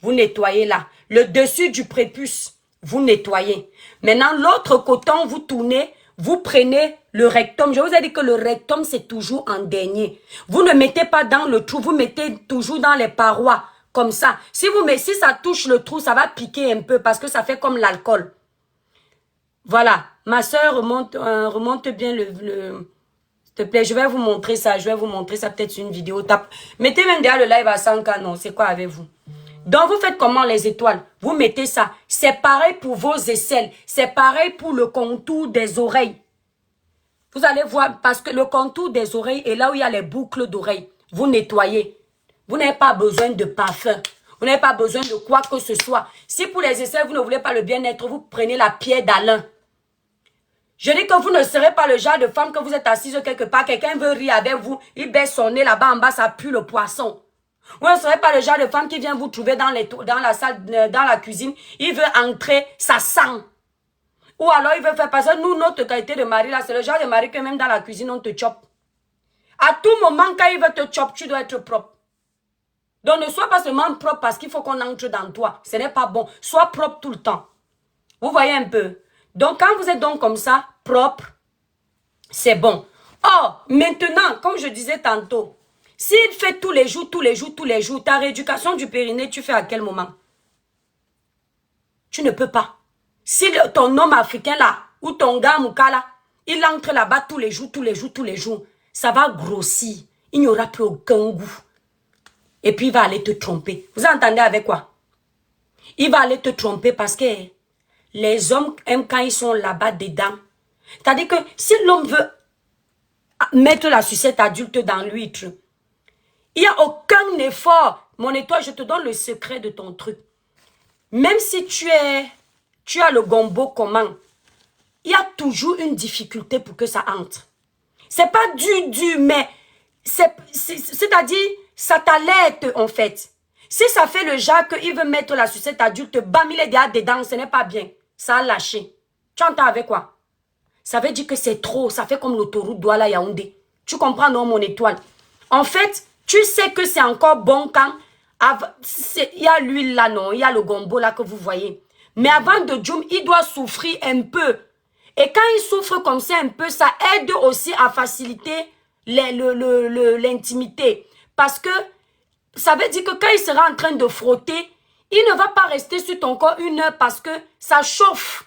S1: Vous nettoyez là. Le dessus du prépuce, vous nettoyez. Maintenant, l'autre coton, vous tournez, vous prenez le rectum. Je vous ai dit que le rectum, c'est toujours en dernier. Vous ne mettez pas dans le trou, vous mettez toujours dans les parois, comme ça. Si ça touche le trou, ça va piquer un peu parce que ça fait comme l'alcool. Voilà. Ma soeur remonte bien le... S'il te plaît, je vais vous montrer ça. Je vais vous montrer ça peut-être sur une vidéo. Mettez même derrière le live à 100K. Non, c'est quoi avec vous? Donc, vous faites comment les étoiles? Vous mettez ça. C'est pareil pour vos aisselles. C'est pareil pour le contour des oreilles. Vous allez voir, parce que le contour des oreilles est là où il y a les boucles d'oreilles. Vous nettoyez. Vous n'avez pas besoin de parfum. Vous n'avez pas besoin de quoi que ce soit. Si pour les aisselles, vous ne voulez pas le bien-être, vous prenez la pierre d'Alain. Je dis que vous ne serez pas le genre de femme que vous êtes assise quelque part, quelqu'un veut rire avec vous, il baisse son nez là-bas en bas, ça pue le poisson. Vous ne serez pas le genre de femme qui vient vous trouver dans la salle, dans la cuisine, il veut entrer, ça sent. Ou alors il veut faire passer, nous, notre qualité de mari là, c'est le genre de mari que même dans la cuisine, on te chope. À tout moment, quand il veut te chope, tu dois être propre. Donc ne sois pas seulement propre parce qu'il faut qu'on entre dans toi. Ce n'est pas bon. Sois propre tout le temps. Vous voyez un peu? Donc, quand vous êtes donc comme ça, propre, c'est bon. Or, maintenant, comme je disais tantôt, s'il fait tous les jours, ta rééducation du périnée, tu fais à quel moment? Tu ne peux pas. Si ton homme africain là, ou ton gars mouka là, il entre là-bas tous les jours, ça va grossir. Il n'y aura plus aucun goût. Et puis, il va aller te tromper. Vous entendez avec quoi? Il va aller te tromper parce que... Les hommes aiment quand ils sont là-bas dedans. C'est-à-dire que si l'homme veut mettre la sucette adulte dans l'huître, il n'y a aucun effort. Mon étoile, je te donne le secret de ton truc. Même si tu as le gombo comment, il y a toujours une difficulté pour que ça entre. C'est pas dur, mais c'est-à-dire, ça t'alerte en fait. Si ça fait le genre qu'il veut mettre la sucette adulte, bam, il est déjà dedans, ce n'est pas bien. Ça a lâché. Tu entends avec quoi? Ça veut dire que c'est trop. Ça fait comme l'autoroute Douala Yaoundé. Tu comprends, non, mon étoile? En fait, tu sais que c'est encore bon quand... Il y a l'huile là, non? Il y a le gombo là que vous voyez. Mais avant de Djoum, il doit souffrir un peu. Et quand il souffre comme ça un peu, ça aide aussi à faciliter l'intimité. Parce que ça veut dire que quand il sera en train de frotter, il ne va pas rester sur ton corps 1 heure parce que ça chauffe.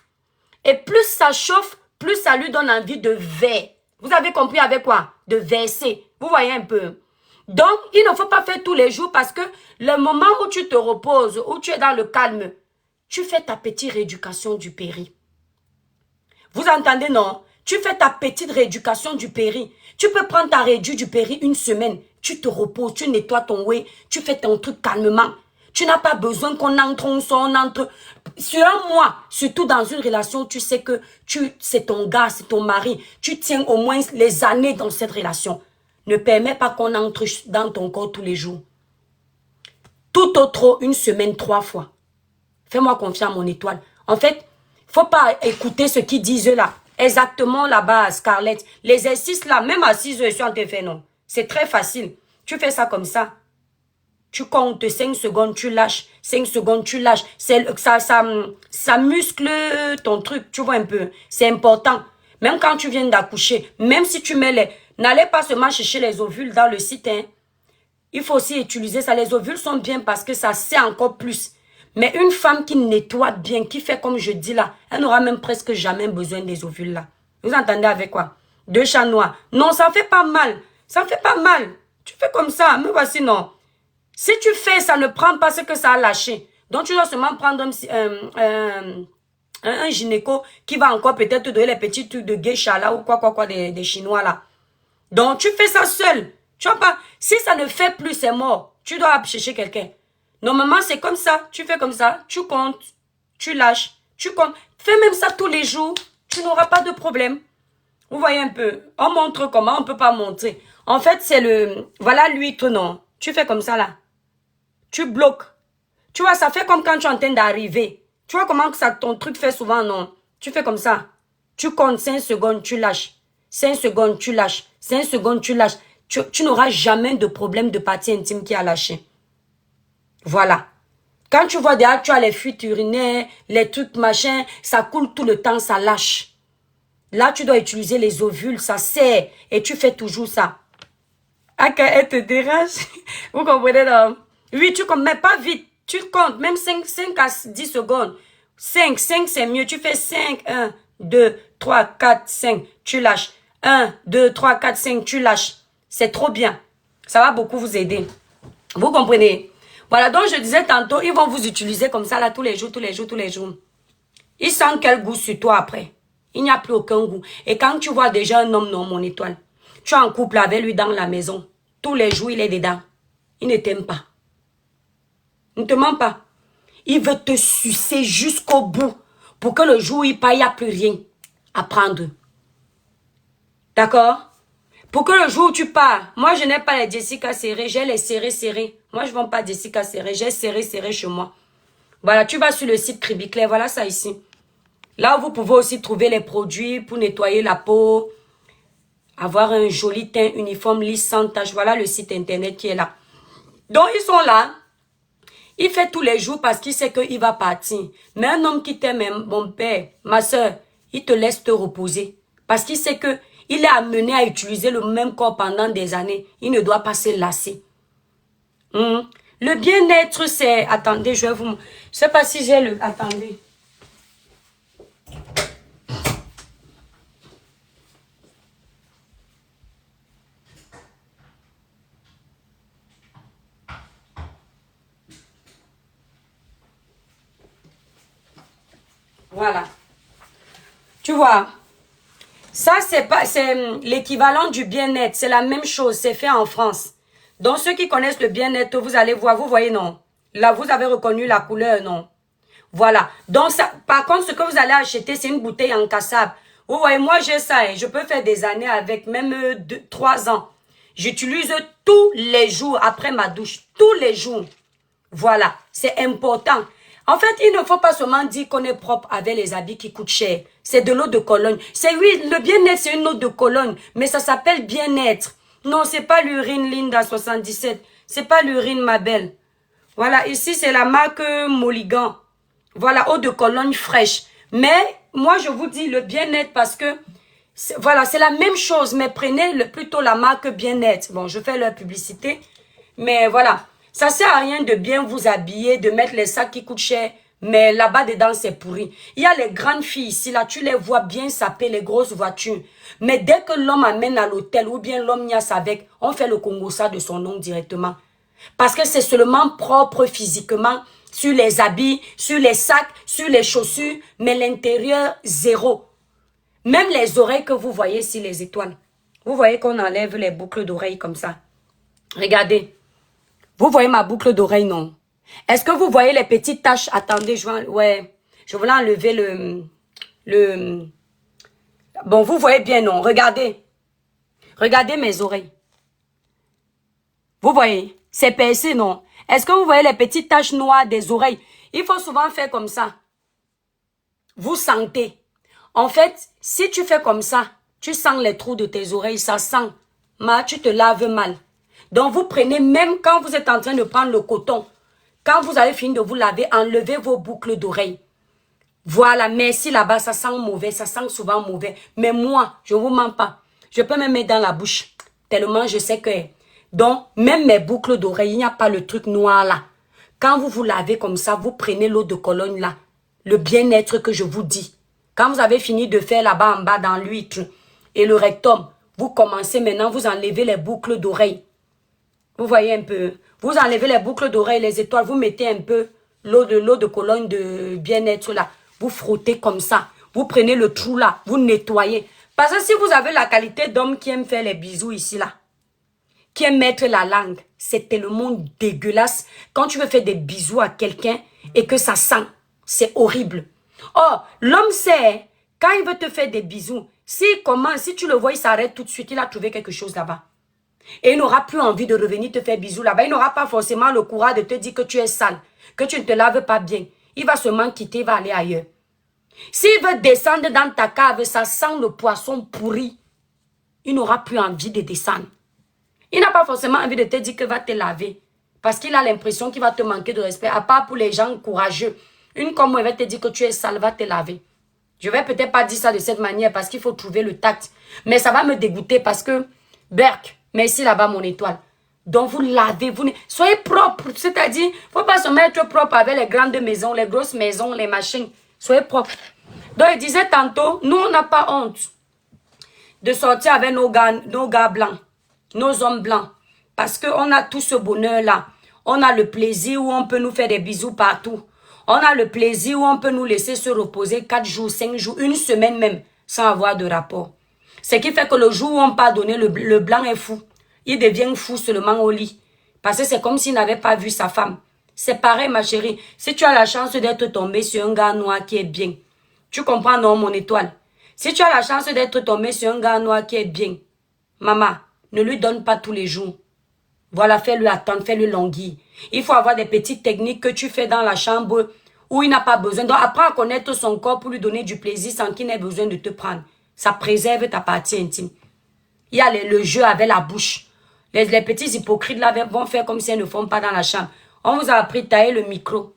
S1: Et plus ça chauffe, plus ça lui donne envie de verser. Vous avez compris avec quoi? De verser. Vous voyez un peu. Donc, il ne faut pas faire tous les jours parce que le moment où tu te reposes, où tu es dans le calme, tu fais ta petite rééducation du péri. Vous entendez, non? Tu fais ta petite rééducation du péri. Tu peux prendre ta réédu du péri 1 semaine. Tu te reposes, tu nettoies ton whey, tu fais ton truc calmement. Tu n'as pas besoin qu'on entre, on sort, on entre. Sur un mois, surtout dans une relation, tu sais que c'est ton gars, c'est ton mari. Tu tiens au moins les années dans cette relation. Ne permets pas qu'on entre dans ton corps tous les jours. Tout au trop, 1 semaine, 3 fois. Fais-moi confiance, mon étoile. En fait, Faut pas écouter ce qu'ils disent là. Exactement là-bas, Scarlett. L'exercice là, même à 6 heures, je suis en train de faire, non. C'est très facile. Tu fais ça comme ça. Tu comptes 5 secondes, tu lâches. 5 secondes, tu lâches. Ça muscle ton truc, tu vois un peu. C'est important. Même quand tu viens d'accoucher, même si tu mets les... N'allez pas seulement chercher les ovules dans le site, hein. Il faut aussi utiliser ça. Les ovules sont bien parce que ça sert encore plus. Mais une femme qui nettoie bien, qui fait comme je dis là, elle n'aura même presque jamais besoin des ovules là. Vous entendez avec quoi? 2 chats noirs. Non, ça fait pas mal. Ça fait pas mal. Tu fais comme ça. Mais voici, non. Si tu fais, ça ne prend pas ce que ça a lâché. Donc, tu dois seulement prendre un gynéco qui va encore peut-être te donner les petits trucs de geisha là ou quoi, des Chinois là. Donc, tu fais ça seul. Tu vois pas, si ça ne fait plus, c'est mort. Tu dois chercher quelqu'un. Normalement, c'est comme ça. Tu fais comme ça. Tu comptes. Tu lâches. Tu comptes. Fais même ça tous les jours. Tu n'auras pas de problème. Vous voyez un peu. On montre comment. On ne peut pas montrer. En fait, c'est le... Voilà l'huître, non. Tu fais comme ça, là. Tu bloques. Tu vois, ça fait comme quand tu es en train d'arriver. Tu vois comment ça, ton truc fait souvent, non. Tu fais comme ça. Tu comptes 5 secondes, tu lâches. 5 secondes, tu lâches. 5 secondes, tu lâches. Tu n'auras jamais de problème de partie intime qui a lâché. Voilà. Quand tu vois derrière, tu as les fuites urinaires, les trucs machin, ça coule tout le temps, ça lâche. Là, tu dois utiliser les ovules, ça sert. Et tu fais toujours ça. Ah, quand elle te dérange, vous comprenez, non? Oui, tu comptes, mais pas vite. Tu comptes, même 5 à 10 secondes. 5 c'est mieux. Tu fais 5, 1, 2, 3, 4, 5, tu lâches. 1, 2, 3, 4, 5, tu lâches. C'est trop bien. Ça va beaucoup vous aider. Vous comprenez? Voilà, donc je disais tantôt, ils vont vous utiliser comme ça là tous les jours. Ils sentent quel goût sur toi après. Il n'y a plus aucun goût. Et quand tu vois déjà un homme, non, mon étoile, tu es en couple avec lui dans la maison. Tous les jours, il est dedans. Il ne t'aime pas. Il ne te ment pas. Il veut te sucer jusqu'au bout. Pour que le jour où il part, il n'y a plus rien à prendre. D'accord? Pour que le jour où tu pars, moi je n'ai pas les Jessica serrés, j'ai les serrés. Moi je ne vends pas Jessica serrés, j'ai serré chez moi. Voilà, tu vas sur le site Cribiclair, voilà ça ici. Là vous pouvez aussi trouver les produits pour nettoyer la peau, avoir un joli teint uniforme, lisse, sans tache. Voilà le site internet qui est là. Donc ils sont là. Il fait tous les jours parce qu'il sait qu'il va partir. Mais un homme qui t'aime, mon père, ma soeur, il te laisse te reposer. Parce qu'il sait que il est amené à utiliser le même corps pendant des années. Il ne doit pas se lasser. Le bien-être, c'est... Attendez, je vais vous... Je ne sais pas si j'ai le... Attendez. Voilà. Tu vois, ça, c'est l'équivalent du bien-être. C'est la même chose. C'est fait en France. Donc, ceux qui connaissent le bien-être, vous allez voir. Vous voyez, non? Là, vous avez reconnu la couleur, non? Voilà. Donc, ça, par contre, ce que vous allez acheter, c'est une bouteille encassable. Vous voyez, moi, j'ai ça. Et je peux faire des années avec, même 3 ans. J'utilise tous les jours après ma douche. Tous les jours. Voilà. C'est important. En fait, il ne faut pas seulement dire qu'on est propre avec les habits qui coûtent cher. C'est de l'eau de Cologne. C'est oui, le bien-être, c'est une eau de Cologne. Mais ça s'appelle bien-être. Non, c'est pas l'urine Linda 77. C'est pas l'urine ma belle. Voilà, ici, c'est la marque Moligan. Voilà, eau de Cologne fraîche. Mais, moi, je vous dis le bien-être parce que, voilà, c'est la même chose. Mais prenez plutôt la marque bien-être. Bon, je fais leur publicité. Mais voilà. Ça sert à rien de bien vous habiller, de mettre les sacs qui coûtent cher, mais là-bas dedans c'est pourri. Il y a les grandes filles ici, là, tu les vois bien saper les grosses voitures. Mais dès que l'homme amène à l'hôtel ou bien l'homme niasse avec, on fait le Congossa de son nom directement. Parce que c'est seulement propre physiquement, sur les habits, sur les sacs, sur les chaussures, mais l'intérieur, zéro. Même les oreilles que vous voyez ici, les étoiles. Vous voyez qu'on enlève les boucles d'oreilles comme ça. Regardez. Vous voyez ma boucle d'oreille, non? Est-ce que vous voyez les petites taches? Attendez, je voulais enlever Bon, vous voyez bien, non? Regardez. Regardez mes oreilles. Vous voyez? C'est percé, non? Est-ce que vous voyez les petites taches noires des oreilles? Il faut souvent faire comme ça. vous sentez. En fait, si tu fais comme ça, tu sens les trous de tes oreilles, ça sent. Tu te laves mal. Donc, vous prenez, même quand vous êtes en train de prendre le coton, quand vous avez fini de vous laver, enlevez vos boucles d'oreilles. Voilà, merci là-bas, ça sent mauvais, ça sent souvent mauvais. Mais moi, je ne vous mens pas. Je peux me mettre dans la bouche, tellement je sais que... Donc, même mes boucles d'oreilles, il n'y a pas le truc noir là. Quand vous vous lavez comme ça, vous prenez l'eau de Cologne là. Le bien-être que je vous dis. Quand vous avez fini de faire là-bas en bas dans l'huître et le rectum, vous commencez maintenant, vous enlevez les boucles d'oreilles. Vous voyez un peu. Vous enlevez les boucles d'oreilles, les étoiles, vous mettez un peu l'eau de Cologne de bien-être là. Vous frottez comme ça. Vous prenez le trou là, vous nettoyez. Parce que si vous avez la qualité d'homme qui aime faire les bisous ici là, qui aime mettre la langue, c'est tellement dégueulasse. Quand tu veux faire des bisous à quelqu'un et que ça sent, c'est horrible. Oh, l'homme sait, quand il veut te faire des bisous, si tu le vois, il s'arrête tout de suite, il a trouvé quelque chose là-bas. Et il n'aura plus envie de revenir te faire bisous là-bas. Il n'aura pas forcément le courage de te dire que tu es sale, que tu ne te laves pas bien. Il va seulement quitter, il va aller ailleurs. S'il veut descendre dans ta cave, ça sent le poisson pourri. Il n'aura plus envie de descendre. Il n'a pas forcément envie de te dire qu'il va te laver. Parce qu'il a l'impression qu'il va te manquer de respect. À part pour les gens courageux. Une comme moi, elle va te dire que tu es sale, va te laver. Je vais peut-être pas dire ça de cette manière parce qu'il faut trouver le tact. Mais ça va me dégoûter parce que, Berk, merci là-bas mon étoile. Donc vous lavez, soyez propre. C'est-à-dire, il ne faut pas se mettre propre avec les grandes maisons, les grosses maisons, les machines. Soyez propre. Donc il disait tantôt, nous on n'a pas honte de sortir avec nos gars blancs. Nos hommes blancs. Parce qu'on a tout ce bonheur-là. On a le plaisir où on peut nous faire des bisous partout. On a le plaisir où on peut nous laisser se reposer 4 jours, 5 jours, une semaine même, sans avoir de rapport. Ce qui fait que le jour où on pardonne, le blanc est fou. Il devient fou seulement au lit. Parce que c'est comme s'il n'avait pas vu sa femme. C'est pareil, ma chérie. Si tu as la chance d'être tombé sur un gars noir qui est bien. Tu comprends, non, mon étoile? Si tu as la chance d'être tombé sur un gars noir qui est bien. Maman, ne lui donne pas tous les jours. Voilà, fais-le attendre, fais-le languir. Il faut avoir des petites techniques que tu fais dans la chambre où il n'a pas besoin. Donc, apprends à connaître son corps pour lui donner du plaisir sans qu'il n'ait besoin de te prendre. Ça préserve ta partie intime. Il y a le jeu avec la bouche. Les petits hypocrites là vont faire comme si elles ne font pas dans la chambre. On vous a appris à tailler le micro.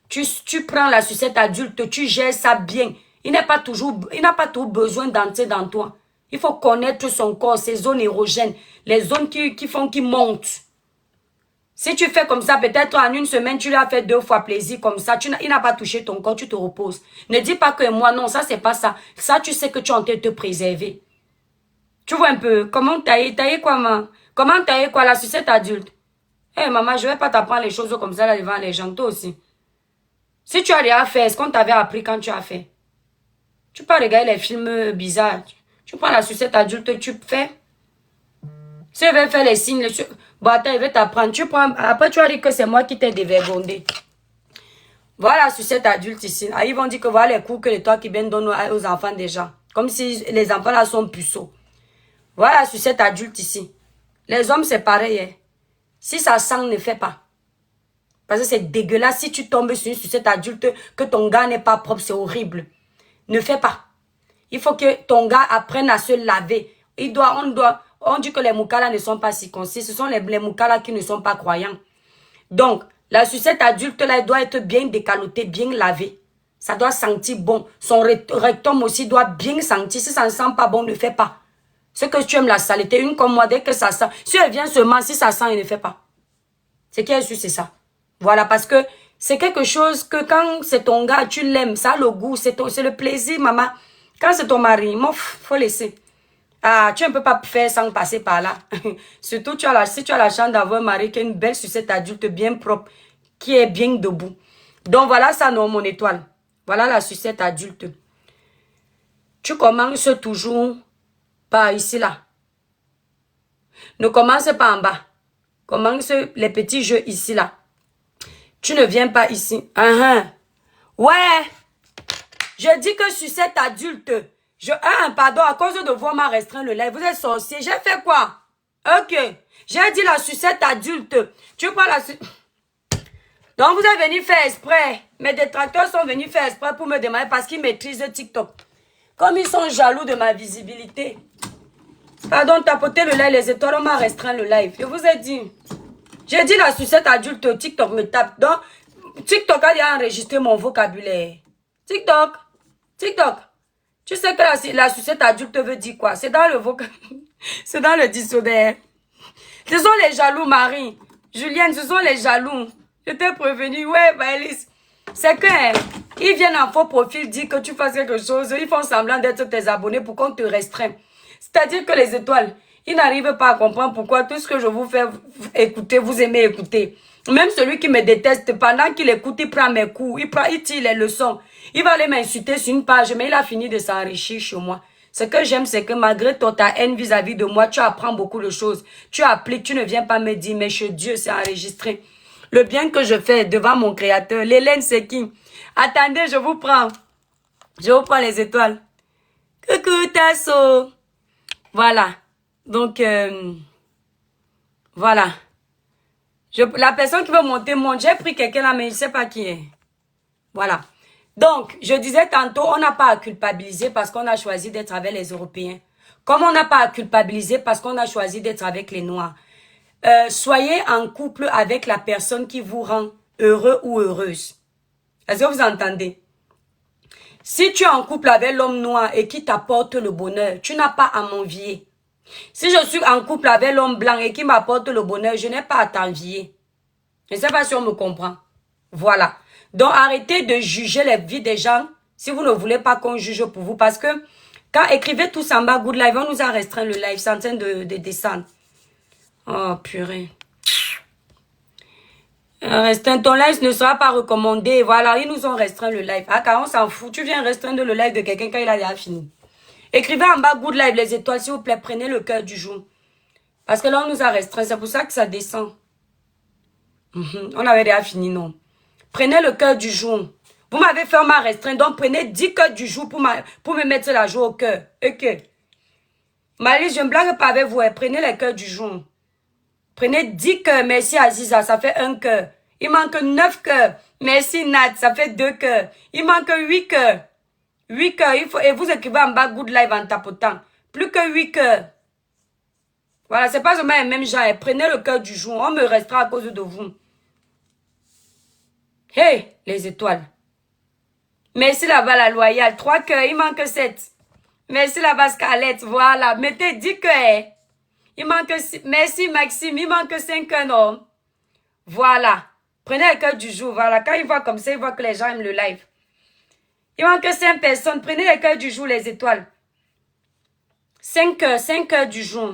S1: Tu prends la sucette adulte, tu gères ça bien. Il n'a pas toujours besoin d'entrer dans toi. Il faut connaître son corps, ses zones érogènes, les zones qui font qu'il monte. Si tu fais comme ça, peut-être en une semaine, tu lui as fait 2 fois plaisir comme ça. Il n'a pas touché ton corps, tu te reposes. Ne dis pas que moi, non, ça, c'est pas ça. Ça, tu sais que tu es en train de te préserver. Tu vois un peu, comment tailler quoi, maman? Comment tailler quoi, la sucette adulte? Eh, maman, je vais pas t'apprendre les choses comme ça là devant les gens, toi aussi. Si tu as rien fait, est-ce qu'on t'avait appris quand tu as fait? Tu peux regarder les films bizarres. Tu prends la sucette adulte, tu fais. Si elle veut faire les signes, bon, attends, il va t'apprendre. Tu prends, après, tu vas dire que c'est moi qui t'ai dévergondé. Voilà la sucette adulte ici. Ah, ils vont dire que voilà les coups que les toi qui viennent donner aux enfants des gens. Comme si les enfants là sont puceaux. Voilà la sucette adulte ici. Les hommes, c'est pareil. Hein. Si ça sent, ne fais pas. Parce que c'est dégueulasse. Si tu tombes sur une sucette adulte, que ton gars n'est pas propre, c'est horrible. Ne fais pas. Il faut que ton gars apprenne à se laver. On dit que les Moukala ne sont pas circoncis. Ce sont les Moukala qui ne sont pas croyants. Donc, la sucette adulte, là, elle doit être bien décalotée, bien lavée. Ça doit sentir bon. Son rectum aussi doit bien sentir. Si ça ne sent pas bon, ne fais pas. C'est que tu aimes la saleté. Une comme moi, dès que ça sent. Si elle vient seulement, si ça sent, elle ne fait pas. C'est qui est sûr, c'est ça. Voilà, parce que c'est quelque chose que quand c'est ton gars, tu l'aimes. Ça a le goût, c'est le plaisir, maman. Quand c'est ton mari, il faut laisser. Ah, tu ne peux pas faire sans passer par là. Surtout, si tu as la chance d'avoir un mari qui a une belle sucette adulte bien propre, qui est bien debout. Donc, voilà ça, non, mon étoile. Voilà la sucette adulte. Tu commences toujours par ici, là. Ne commence pas en bas. Commence les petits jeux ici, là. Tu ne viens pas ici. Ouais. Je dis que sucette adulte. Pardon, à cause de vous, on m'a restreint le live. Vous êtes sorcier. J'ai fait quoi? Ok. J'ai dit la sucette adulte. Tu prends la sucette. Donc, vous êtes venus faire exprès. Mes détracteurs sont venus faire exprès pour me demander parce qu'ils maîtrisent TikTok. Comme ils sont jaloux de ma visibilité. Pardon, tapoter le live, les étoiles, on m'a restreint le live. Je vous ai dit. J'ai dit la sucette adulte, TikTok me tape. Donc, TikTok a déjà enregistré mon vocabulaire. TikTok. Tu sais que la sucette adulte veut dire quoi? C'est dans le vocabulaire. C'est dans le dictionnaire. Ce sont les jaloux, Marie. Julienne, ce sont les jaloux. Je t'ai prévenu. Ouais, Maëlys. C'est que, ils viennent en faux profil dire que tu fasses quelque chose. Ils font semblant d'être tes abonnés pour qu'on te restreigne. C'est-à-dire que les étoiles, ils n'arrivent pas à comprendre pourquoi tout ce que je vous fais écouter, vous aimez écouter. Même celui qui me déteste, pendant qu'il écoute, il prend mes coups, il tire les leçons. Il va aller m'insulter sur une page, mais il a fini de s'enrichir chez moi. Ce que j'aime, c'est que malgré ta haine vis-à-vis de moi, tu apprends beaucoup de choses. Tu appliques, tu ne viens pas me dire, mais chez Dieu, c'est enregistré. Le bien que je fais devant mon créateur. L'Hélène, c'est qui? Attendez, je vous prends. Je vous prends les étoiles. Coucou, Tasso. Voilà. Donc, voilà. La personne qui veut monter, monte. J'ai pris quelqu'un là, mais je ne sais pas qui est. Voilà. Donc, je disais tantôt, on n'a pas à culpabiliser parce qu'on a choisi d'être avec les Européens. Comme on n'a pas à culpabiliser parce qu'on a choisi d'être avec les Noirs. Soyez en couple avec la personne qui vous rend heureux ou heureuse. Est-ce que vous entendez? Si tu es en couple avec l'homme noir et qui t'apporte le bonheur, tu n'as pas à m'envier. Si je suis en couple avec l'homme blanc et qui m'apporte le bonheur, je n'ai pas à t'envier. Je ne sais pas si on me comprend. Voilà. Donc, arrêtez de juger les vies des gens si vous ne voulez pas qu'on juge pour vous. Parce que, quand écrivez tous en bas, good live, on nous a restreint le live, c'est en train de descendre. Oh, purée. Restreint, ton live ne sera pas recommandé. Voilà, ils nous ont restreint le live. Ah, car on s'en fout. Tu viens restreindre le live de quelqu'un quand il a déjà fini. Écrivez en bas, good live, les étoiles, s'il vous plaît. Prenez le cœur du jour. Parce que là, on nous a restreint. C'est pour ça que ça descend. On avait déjà fini, non? Prenez le cœur du jour. Vous m'avez fait ma restreinte, donc prenez 10 cœurs du jour pour me mettre la joie au cœur. Ok. Marie, je ne blague pas avec vous. Prenez les cœurs du jour. Prenez 10 cœurs. Merci Aziza, ça fait 1 cœur. Il manque 9 cœurs. Merci Nat, ça fait 2 cœurs. Il manque 8 cœurs. 8 cœurs. Et vous écrivez en bas good live en tapotant. Plus que 8 cœurs. Voilà, c'est pas seulement les mêmes gens. Prenez le cœur du jour. On me restera à cause de vous. Hey, les étoiles. Merci là-bas la loyale. 3 cœurs, il manque 7. Merci là-bas Scarlett. Voilà, mettez 10 cœurs. Il manque 6. Merci Maxime, il manque 5 cœurs, non? Voilà. Prenez le cœur du jour. Voilà, quand il voit comme ça, il voit que les gens aiment le live. Il manque 5 personnes. Prenez le cœur du jour, les étoiles. 5 cœurs du jour.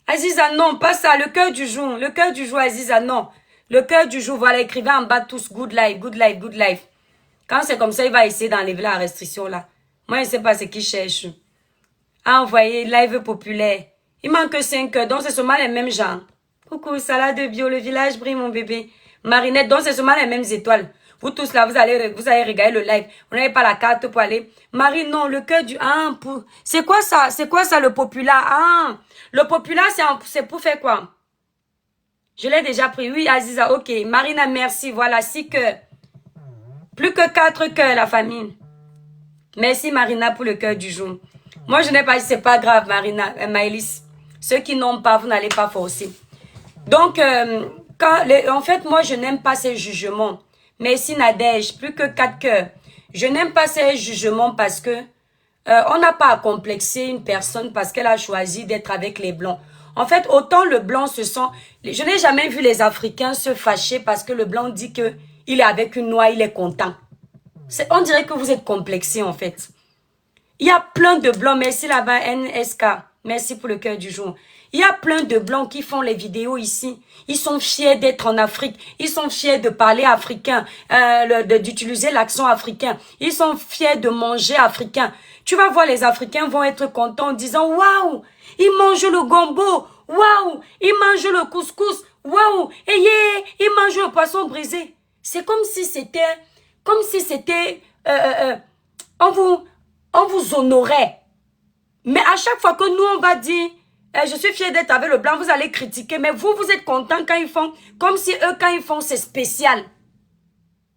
S1: Aziza, non, pas ça. Le cœur du jour. Le cœur du jour, Aziza, non. Le cœur du jour, voilà, écrivez en bas tous, good life, good life, good life. Quand c'est comme ça, il va essayer d'enlever la restriction là. Moi, je ne sais pas ce qu'il cherche. Envoyer live populaire. Il manque 5 cœurs, donc c'est seulement les mêmes gens. Coucou, salade de bio, le village brille, mon bébé. Marinette, donc c'est seulement les mêmes étoiles. Vous tous là, vous allez regarder le live. Vous n'avez pas la carte pour aller. Marie, non, le cœur du... Ah, c'est quoi ça? C'est quoi ça, le populaire? Ah, le populaire, c'est pour faire quoi? Je l'ai déjà pris. Oui, Aziza, ok. Marina, merci. Voilà, 6 cœurs. Plus que 4 cœurs, la famille. Merci, Marina, pour le cœur du jour. Moi, je n'ai pas... C'est pas grave, Marina, Maëlys. Ceux qui n'ont pas, vous n'allez pas forcer. Donc, en fait, moi, je n'aime pas ces jugements. Merci, Nadège. Plus que 4 cœurs. Je n'aime pas ces jugements parce que on n'a pas à complexer une personne parce qu'elle a choisi d'être avec les Blancs. En fait, autant le blanc se sent... Je n'ai jamais vu les Africains se fâcher parce que le blanc dit que il est avec une noire, il est content. On dirait que vous êtes complexés, en fait. Il y a plein de blancs. Merci là-bas, NSK. Merci pour le cœur du jour. Il y a plein de blancs qui font les vidéos ici. Ils sont fiers d'être en Afrique. Ils sont fiers de parler africain, d'utiliser l'accent africain. Ils sont fiers de manger africain. Tu vas voir, les Africains vont être contents en disant « Waouh, ils mangent le gombo. Waouh, ils mangent le couscous. Waouh, et yeah, ils mangent le poisson brisé. » C'est comme si c'était... on vous honorait. Mais à chaque fois que nous, on va dire Eh, je suis fière d'être avec le blanc, vous allez critiquer, mais vous, vous êtes content quand ils font, comme si eux, quand ils font, c'est spécial.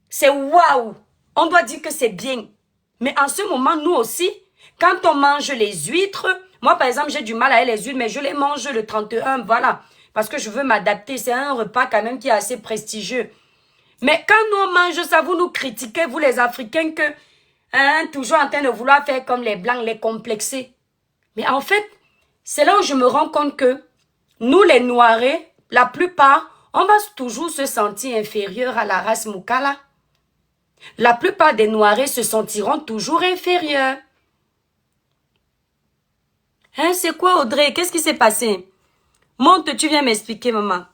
S1: C'est waouh. On doit dire que c'est bien. Mais en ce moment, nous aussi, quand on mange les huîtres, moi, par exemple, j'ai du mal avec les huîtres, mais je les mange le 31, voilà. Parce que je veux m'adapter. C'est un repas quand même qui est assez prestigieux. Mais quand nous on mange ça, vous nous critiquez, vous les Africains, que toujours en train de vouloir faire comme les Blancs, les complexer. Mais en fait, c'est là où je me rends compte que nous, les Noirs, la plupart, on va toujours se sentir inférieur à la race Mukala. La plupart des Noirs se sentiront toujours inférieurs. Hein, c'est quoi Audrey? Qu'est-ce qui s'est passé? Monte, tu viens m'expliquer, maman.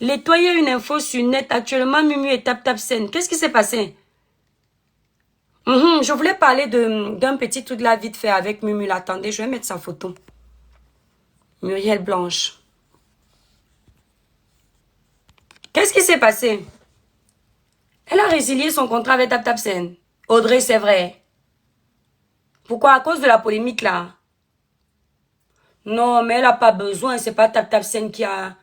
S1: Nettoyer une info sur net actuellement, Mumu et Tap Scène. Qu'est-ce qui s'est passé? Je voulais parler d'un petit truc là vite fait avec Mumu. Attendez, je vais mettre sa photo. Muriel Blanche. Qu'est-ce qui s'est passé? Elle a résilié son contrat avec Tap Scène. Audrey, c'est vrai. Pourquoi? À cause de la polémique là. Non, mais elle n'a pas besoin. C'est pas Tap Scène qui a...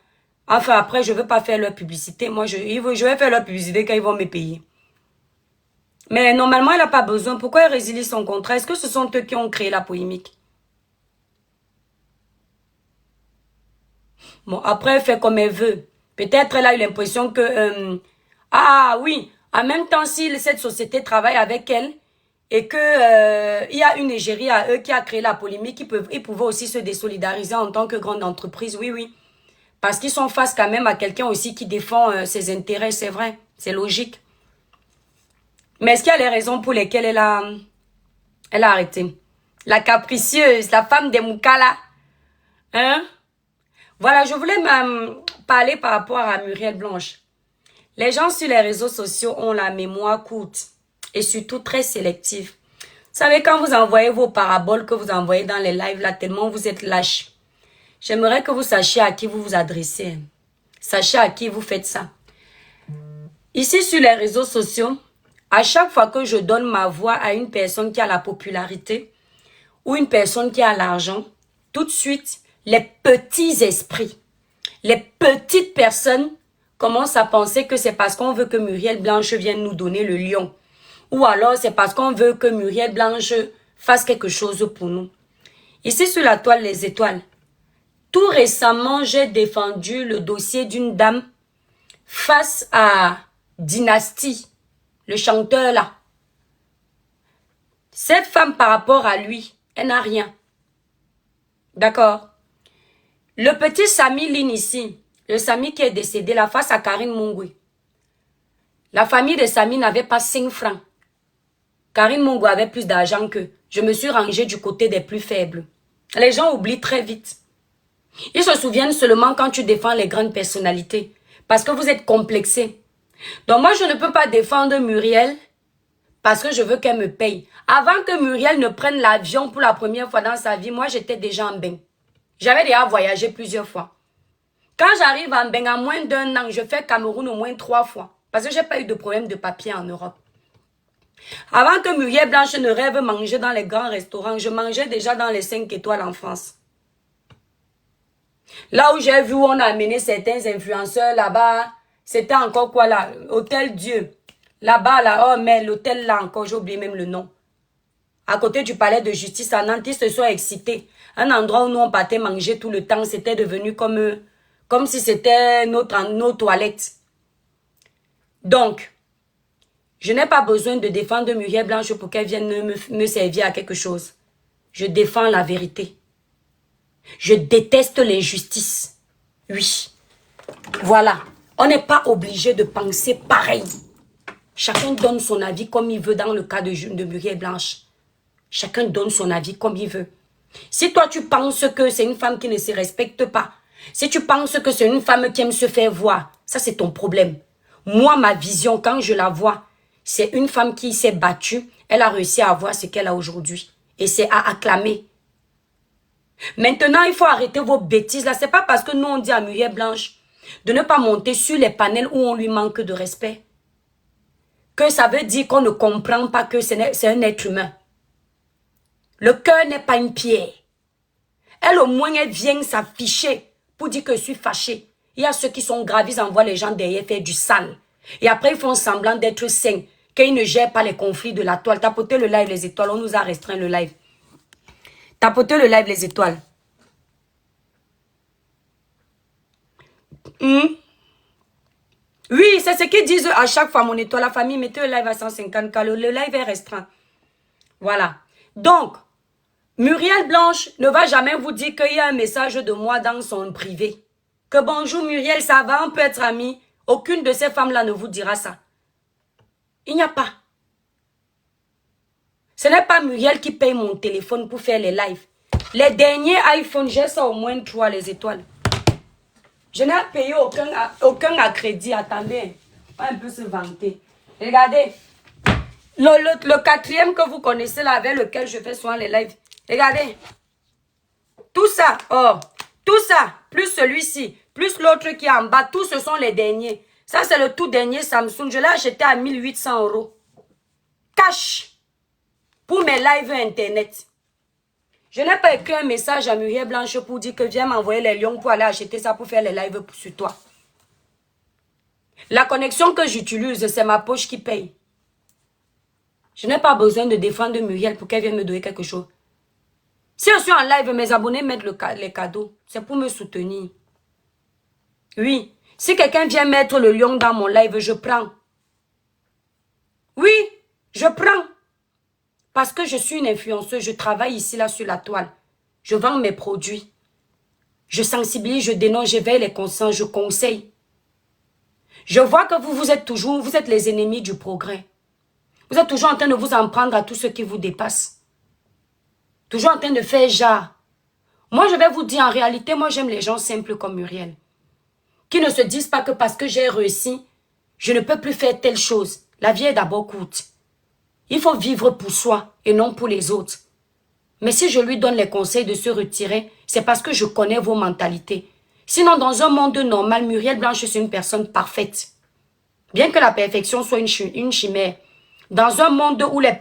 S1: Enfin, après, je ne veux pas faire leur publicité. Moi, je vais faire leur publicité quand ils vont me payer. Mais normalement, elle n'a pas besoin. Pourquoi elle résilie son contrat? Est-ce que ce sont eux qui ont créé la polémique? Bon, après, elle fait comme elle veut. Peut-être elle a eu l'impression que... ah oui, en même temps, si cette société travaille avec elle et que il y a une égérie à eux qui a créé la polémique, ils pouvaient aussi se désolidariser en tant que grande entreprise. Oui, oui. Parce qu'ils sont face quand même à quelqu'un aussi qui défend ses intérêts, c'est vrai. C'est logique. Mais est-ce qu'il y a les raisons pour lesquelles elle a arrêté? La capricieuse, la femme des Mukala. Hein? Voilà, je voulais parler par rapport à Muriel Blanche. Les gens sur les réseaux sociaux ont la mémoire courte et surtout très sélective. Vous savez, quand vous envoyez vos paraboles que vous envoyez dans les lives, là, tellement vous êtes lâche. J'aimerais que vous sachiez à qui vous vous adressez. Sachez à qui vous faites ça. Ici, sur les réseaux sociaux, à chaque fois que je donne ma voix à une personne qui a la popularité ou une personne qui a l'argent, tout de suite, les petits esprits, les petites personnes commencent à penser que c'est parce qu'on veut que Muriel Blanche vienne nous donner le lion. Ou alors c'est parce qu'on veut que Muriel Blanche fasse quelque chose pour nous. Ici, sur la toile Les Étoiles, tout récemment, j'ai défendu le dossier d'une dame face à Dynasty, le chanteur là. Cette femme, par rapport à lui, elle n'a rien. D'accord? Le petit Sami Lin ici, le Sami qui est décédé là face à Karine Mungwe. La famille de Sami n'avait pas 5 francs. Karine Mungwe avait plus d'argent qu'eux. Je me suis rangée du côté des plus faibles. Les gens oublient très vite. Ils se souviennent seulement quand tu défends les grandes personnalités. Parce que vous êtes complexés. Donc moi, je ne peux pas défendre Muriel parce que je veux qu'elle me paye. Avant que Muriel ne prenne l'avion pour la première fois dans sa vie, moi, j'étais déjà en bain. J'avais déjà voyagé plusieurs fois. Quand j'arrive en bain, en moins d'1 an, je fais Cameroun au moins 3 fois. Parce que je n'ai pas eu de problème de papier en Europe. Avant que Muriel Blanche ne rêve manger dans les grands restaurants, je mangeais déjà dans les 5 étoiles en France. Là où j'ai vu où on a amené certains influenceurs là-bas, c'était encore quoi là? Hôtel Dieu. Là-bas, là, oh mais l'hôtel là encore, j'ai oublié même le nom. À côté du palais de justice à Nantes, ils se sont excités. Un endroit où nous on partait manger tout le temps, c'était devenu comme si c'était nos toilettes. Donc, je n'ai pas besoin de défendre Muriel Blanche pour qu'elle vienne me servir à quelque chose. Je défends la vérité. Je déteste l'injustice. Oui. Voilà. On n'est pas obligé de penser pareil. Chacun donne son avis comme il veut dans le cas de Muriel Blanche. Chacun donne son avis comme il veut. Si toi tu penses que c'est une femme qui ne se respecte pas, si tu penses que c'est une femme qui aime se faire voir, ça c'est ton problème. Moi, ma vision, quand je la vois, c'est une femme qui s'est battue, elle a réussi à avoir ce qu'elle a aujourd'hui. Et c'est à acclamer. Maintenant, il faut arrêter vos bêtises là. C'est pas parce que nous on dit à Muriel Blanche de ne pas monter sur les panels où on lui manque de respect que ça veut dire qu'on ne comprend pas que c'est un être humain. Le cœur n'est pas une pierre. Elle, au moins, elle vient s'afficher pour dire que je suis fâchée. Il y a ceux qui sont graves, ils envoient les gens derrière faire du sale. Et après, ils font semblant d'être sains, qu'ils ne gèrent pas les conflits de la toile. Tapotez le live, les étoiles. On nous a restreint le live. Tapotez le live, les étoiles. Oui, c'est ce qu'ils disent à chaque fois, mon étoile. La famille, mettez le live à 150 car le live est restreint. Voilà. Donc, Muriel Blanche ne va jamais vous dire qu'il y a un message de moi dans son privé. Que bonjour Muriel, ça va, on peut être amis. Aucune de ces femmes-là ne vous dira ça. Il n'y a pas. Ce n'est pas Muriel qui paye mon téléphone pour faire les lives. Les derniers iPhones, j'ai ça au moins 3, les étoiles. Je n'ai payé aucun à crédit. Attendez, on va un peu se vanter. Regardez. Le quatrième que vous connaissez là, avec lequel je fais souvent les lives. Regardez. Tout ça, tout ça, plus celui-ci, plus l'autre qui est en bas, tous ce sont les derniers. Ça, c'est le tout dernier Samsung. Je l'ai acheté à 1800 €. Cash. Pour mes lives internet. Je n'ai pas écrit un message à Muriel Blanche pour dire que viens m'envoyer les lions pour aller acheter ça pour faire les lives sur toi. La connexion que j'utilise, c'est ma poche qui paye. Je n'ai pas besoin de défendre Muriel pour qu'elle vienne me donner quelque chose. Si je suis en live, mes abonnés mettent les cadeaux. C'est pour me soutenir. Oui. Si quelqu'un vient mettre le lion dans mon live, je prends. Oui, je prends. Parce que je suis une influenceuse, je travaille ici, là, sur la toile. Je vends mes produits. Je sensibilise, je dénonce, j'éveille les consciences, je conseille. Je vois que vous êtes les ennemis du progrès. Vous êtes toujours en train de vous en prendre à tout ce qui vous dépasse. Toujours en train de faire genre. Moi, je vais vous dire, en réalité, moi, j'aime les gens simples comme Muriel. Qui ne se disent pas que parce que j'ai réussi, je ne peux plus faire telle chose. La vie est d'abord courte. Il faut vivre pour soi et non pour les autres. Mais si je lui donne les conseils de se retirer, c'est parce que je connais vos mentalités. Sinon, dans un monde normal, Muriel Blanche, c'est une personne parfaite. Bien que la perfection soit une chimère, dans un monde où les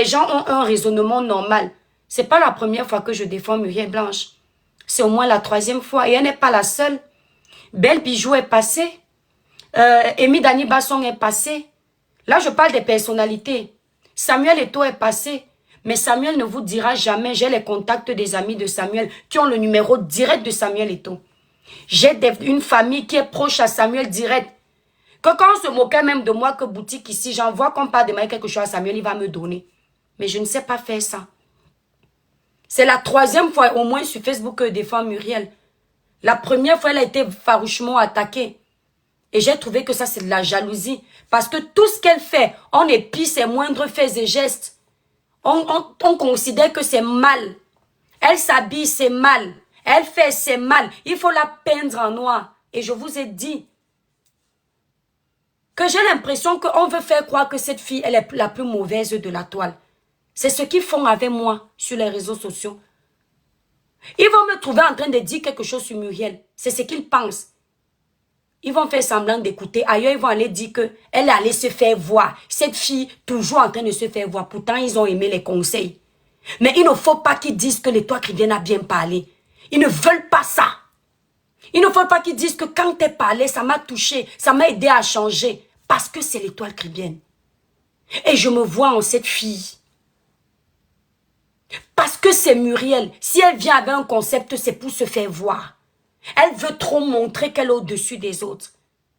S1: gens ont un raisonnement normal, c'est pas la première fois que je défends Muriel Blanche. C'est au moins la 3e fois et elle n'est pas la seule. Belle Bijou est passée. Amy Dani Basson est passée. Là, je parle des personnalités. Samuel Eto'o est passé. Mais Samuel ne vous dira jamais. J'ai les contacts des amis de Samuel qui ont le numéro direct de Samuel Eto'o. J'ai une famille qui est proche à Samuel direct. Que quand on se moquait même de moi que boutique ici, j'envoie qu'on parle de moi quelque chose à Samuel, il va me donner. Mais je ne sais pas faire ça. C'est la 3e fois au moins sur Facebook que je défends Muriel. La première fois, elle a été farouchement attaquée. Et j'ai trouvé que ça, c'est de la jalousie. Parce que tout ce qu'elle fait, on épie ses moindres faits et gestes. On considère que c'est mal. Elle s'habille, c'est mal. Elle fait, c'est mal. Il faut la peindre en noir. Et je vous ai dit que j'ai l'impression qu'on veut faire croire que cette fille, elle est la plus mauvaise de la toile. C'est ce qu'ils font avec moi sur les réseaux sociaux. Ils vont me trouver en train de dire quelque chose sur Muriel. C'est ce qu'ils pensent. Ils vont faire semblant d'écouter. Ailleurs, ils vont aller dire qu'elle est allée se faire voir. Cette fille, toujours en train de se faire voir. Pourtant, ils ont aimé les conseils. Mais il ne faut pas qu'ils disent que l'étoile chrétienne a bien parlé. Ils ne veulent pas ça. Il ne faut pas qu'ils disent que quand t'es parlé, ça m'a touché, ça m'a aidé à changer. Parce que c'est l'étoile chrétienne. Et je me vois en cette fille. Parce que c'est Muriel. Si elle vient avec un concept, c'est pour se faire voir. Elle veut trop montrer qu'elle est au-dessus des autres.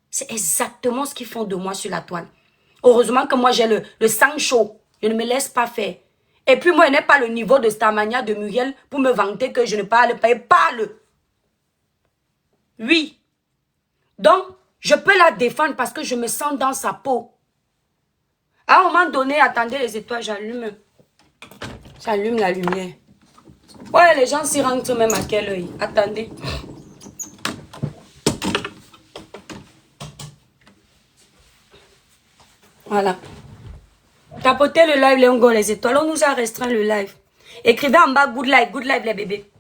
S1: C'est exactement ce qu'ils font de moi sur la toile. Heureusement que moi j'ai le sang chaud. Je ne me laisse pas faire. Et puis moi, je n'ai pas le niveau de Starmania de Muriel pour me vanter que je ne parle pas. Elle parle. Oui. Donc, je peux la défendre parce que je me sens dans sa peau. À un moment donné, attendez les étoiles, j'allume la lumière. Ouais, les gens s'y rentrent même à quel œil. Attendez. Voilà. Tapotez le live, Léongo, les étoiles. On nous a restreint le live. Écrivez en bas good live les bébés.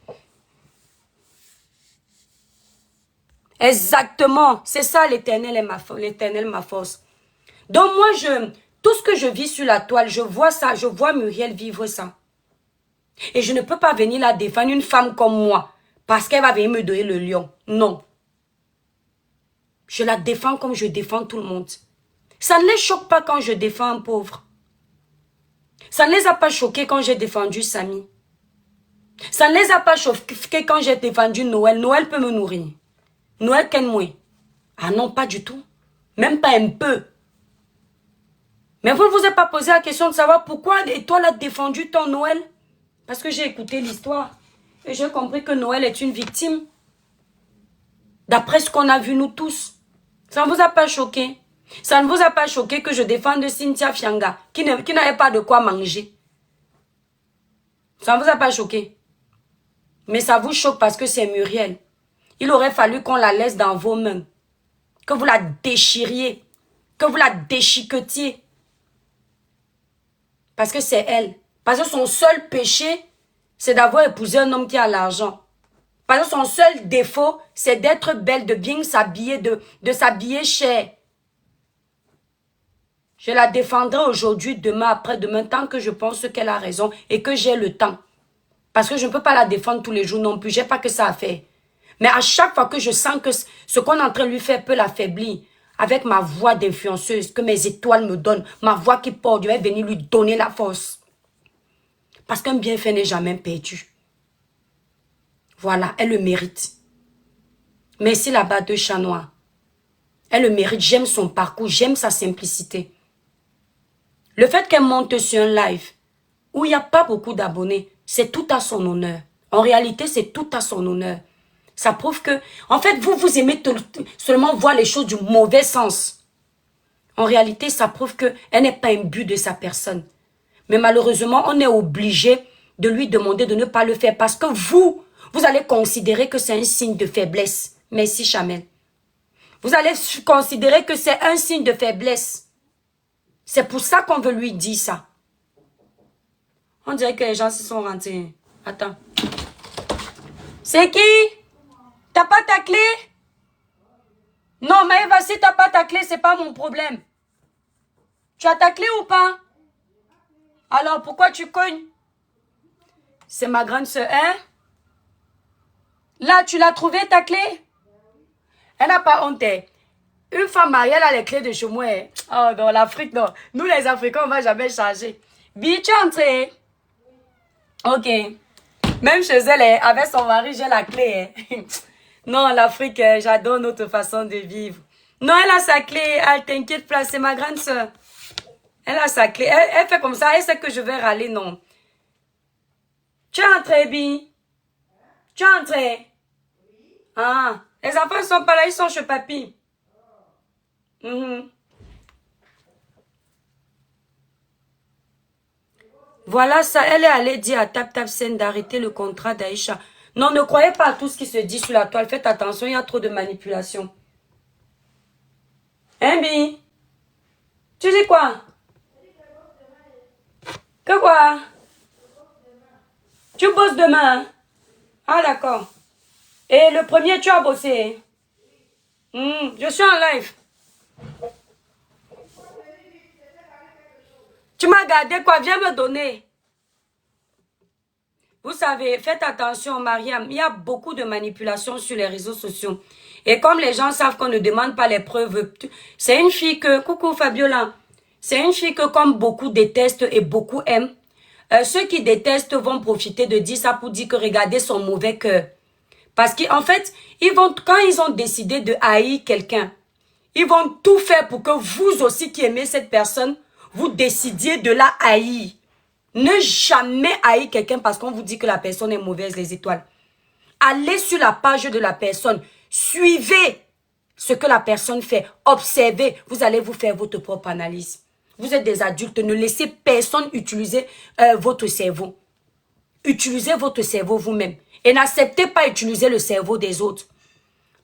S1: Exactement. C'est ça l'éternel est ma force. Donc moi, tout ce que je vis sur la toile, je vois ça, je vois Muriel vivre ça. Et je ne peux pas venir la défendre une femme comme moi. Parce qu'elle va venir me donner le lion. Non. Je la défends comme je défends tout le monde. Ça ne les choque pas quand je défends un pauvre. Ça ne les a pas choqués quand j'ai défendu Samy. Ça ne les a pas choqués quand j'ai défendu Noël. Noël peut me nourrir. Noël Kenmoué. Ah non, pas du tout. Même pas un peu. Mais vous ne vous êtes pas posé la question de savoir pourquoi toi l'a défendu ton Noël? Parce que j'ai écouté l'histoire. Et j'ai compris que Noël est une victime. D'après ce qu'on a vu nous tous. Ça ne vous a pas choqué? Ça ne vous a pas choqué que je défende Cynthia Fianga, qui n'avait pas de quoi manger? Ça ne vous a pas choqué? Mais ça vous choque parce que c'est Muriel. Il aurait fallu qu'on la laisse dans vos mains. Que vous la déchiriez. Que vous la déchiquetiez. Parce que c'est elle. Parce que son seul péché, c'est d'avoir épousé un homme qui a l'argent. Parce que son seul défaut, c'est d'être belle, de bien s'habiller, de s'habiller cher. Je la défendrai aujourd'hui, demain, après-demain, tant que je pense qu'elle a raison et que j'ai le temps. Parce que je ne peux pas la défendre tous les jours non plus. Je n'ai pas que ça à faire. Mais à chaque fois que je sens que ce qu'on est en train de lui faire peut l'affaiblir, avec ma voix d'influenceuse, que mes étoiles me donnent, ma voix qui porte, je vais venir lui donner la force. Parce qu'un bienfait n'est jamais perdu. Voilà, elle le mérite. Merci là-bas de chat noir. Elle le mérite, j'aime son parcours, j'aime sa simplicité. Le fait qu'elle monte sur un live où il n'y a pas beaucoup d'abonnés, c'est tout à son honneur. En réalité, c'est tout à son honneur. Ça prouve que, en fait, vous aimez seulement voir les choses du mauvais sens. En réalité, ça prouve qu'elle n'est pas imbue de sa personne. Mais malheureusement, on est obligé de lui demander de ne pas le faire parce que vous allez considérer que c'est un signe de faiblesse. Merci, Chamel. Vous allez considérer que c'est un signe de faiblesse. C'est pour ça qu'on veut lui dire ça. On dirait que les gens se sont rentrés. Attends. C'est qui? T'as pas ta clé? Non, Maëva, si t'as pas ta clé, c'est pas mon problème. Tu as ta clé ou pas? Alors, pourquoi tu cognes? C'est ma grande sœur, hein? Là, tu l'as trouvé ta clé? Elle n'a pas honte. Une femme mariée, elle a les clés de chez moi. Oh non, l'Afrique, non. Nous, les Africains, on ne va jamais changer. Bi, tu es entrée? Ok. Même chez elle, avec son mari, j'ai la clé. Non, l'Afrique, j'adore notre façon de vivre. Non, elle a sa clé. Elle t'inquiète pas, c'est ma grande soeur. Elle a sa clé. Elle fait comme ça. Elle sait que je vais râler, non. Tu es entrée, Bi? Tu es entrée? Ah, les enfants ne sont pas là, ils sont chez papy. Voilà ça, elle est allée dire à Tap Tap Sen d'arrêter le contrat d'Aïcha. Non, ne croyez pas à tout ce qui se dit sur la toile. Faites attention, il y a trop de manipulation. Hein, Bi? Tu dis quoi? Que quoi? Tu bosses demain? Hein? Ah, d'accord. Et le premier, tu as bossé? Je suis en live. Tu m'as gardé quoi? Viens me donner. Vous savez, faites attention, Mariam. Il y a beaucoup de manipulations sur les réseaux sociaux. Et comme les gens savent qu'on ne demande pas les preuves, c'est une fille que... Coucou Fabiola. C'est une fille que comme beaucoup détestent et beaucoup aiment. Ceux qui détestent vont profiter de dire ça pour dire que regardez son mauvais cœur. Parce qu'en fait, quand ils ont décidé de haïr quelqu'un, ils vont tout faire pour que vous aussi qui aimez cette personne, vous décidiez de la haïr. Ne jamais haïr quelqu'un parce qu'on vous dit que la personne est mauvaise, les étoiles. Allez sur la page de la personne. Suivez ce que la personne fait. Observez. Vous allez vous faire votre propre analyse. Vous êtes des adultes. Ne laissez personne utiliser votre cerveau. Utilisez votre cerveau vous-même. Et n'acceptez pas d'utiliser le cerveau des autres.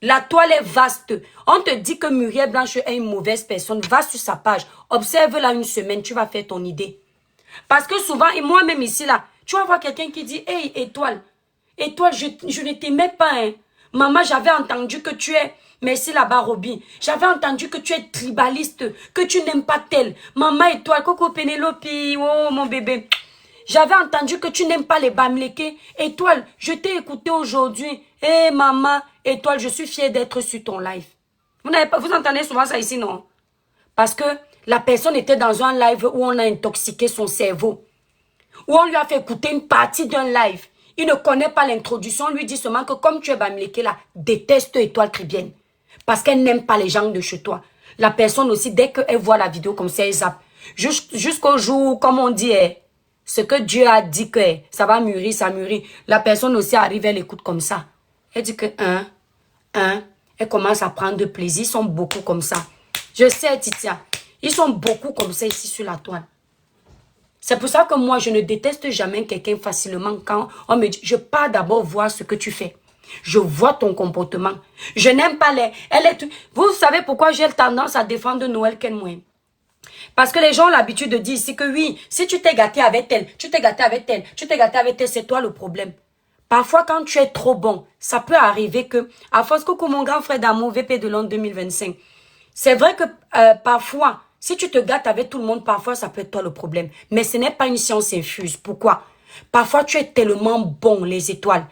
S1: La toile est vaste. On te dit que Muriel Blanche est une mauvaise personne. Va sur sa page. Observe-la une semaine. Tu vas faire ton idée. Parce que souvent, et moi-même ici, là, tu vas voir quelqu'un qui dit, hey, Étoile, Étoile, je ne t'aimais pas, hein. Maman, j'avais entendu que tu es, merci là-bas, Robin, j'avais entendu que tu es tribaliste, que tu n'aimes pas tel. Maman, Étoile, Coco Pénélope, oh, mon bébé. j'avais entendu que tu n'aimes pas les bamlékés. Étoile, je t'ai écouté aujourd'hui. Eh maman, Étoile, je suis fière d'être sur ton live. Vous entendez souvent ça ici, non? Parce que la personne était dans un live où on a intoxiqué son cerveau. Où on lui a fait écouter une partie d'un live. Il ne connaît pas l'introduction. On lui dit seulement que comme tu es bamléké là, déteste Étoile Caribbean. Parce qu'elle n'aime pas les gens de chez toi. La personne aussi, dès qu'elle voit la vidéo comme ça, elle zappe. Jusqu'au jour, comme on dit, ce que Dieu a dit que ça va mûrir, ça mûrit. La personne aussi arrive, elle écoute comme ça. Elle dit que, elle commence à prendre de plaisir. Ils sont beaucoup comme ça. Je sais, Titia. Ils sont beaucoup comme ça ici sur la toile. C'est pour ça que moi, je ne déteste jamais quelqu'un facilement quand on me dit, je pars d'abord voir ce que tu fais. Je vois ton comportement. Je n'aime pas les... Vous savez pourquoi j'ai tendance à défendre Noël Kenmoué? Parce que les gens ont l'habitude de dire ici que oui, si tu t'es gâté avec elle, tu t'es gâté avec elle, tu t'es gâté avec elle, c'est toi le problème. Parfois, quand tu es trop bon, ça peut arriver que, à force que mon grand frère d'amour, VP de l'an 2025, c'est vrai que parfois, si tu te gâtes avec tout le monde, parfois ça peut être toi le problème. Mais ce n'est pas une science infuse. Pourquoi? Parfois, tu es tellement bon, les étoiles,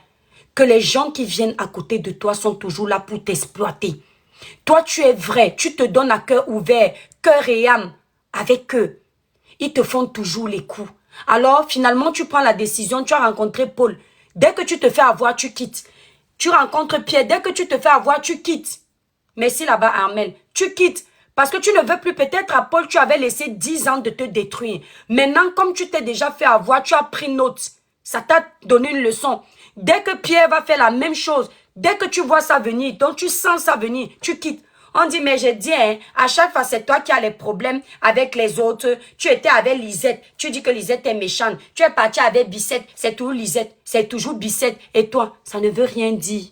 S1: que les gens qui viennent à côté de toi sont toujours là pour t'exploiter. Toi, tu es vrai, tu te donnes à cœur ouvert, cœur et âme avec eux. Ils te font toujours les coups. Alors, finalement, tu prends la décision, tu as rencontré Paul. Dès que tu te fais avoir, tu quittes. Tu rencontres Pierre, dès que tu te fais avoir, tu quittes. Merci là-bas, Armel. Tu quittes. Parce que tu ne veux plus, peut-être à Paul, tu avais laissé 10 ans de te détruire. Maintenant, comme tu t'es déjà fait avoir, tu as pris note. Ça t'a donné une leçon. Dès que Pierre va faire la même chose, dès que tu vois ça venir, donc tu sens ça venir, tu quittes. On dit, mais j'ai dit, hein, à chaque fois, c'est toi qui as les problèmes avec les autres. Tu étais avec Lisette. Tu dis que Lisette est méchante. Tu es parti avec Bissette. C'est toujours Lisette. C'est toujours Bissette. Et toi, ça ne veut rien dire.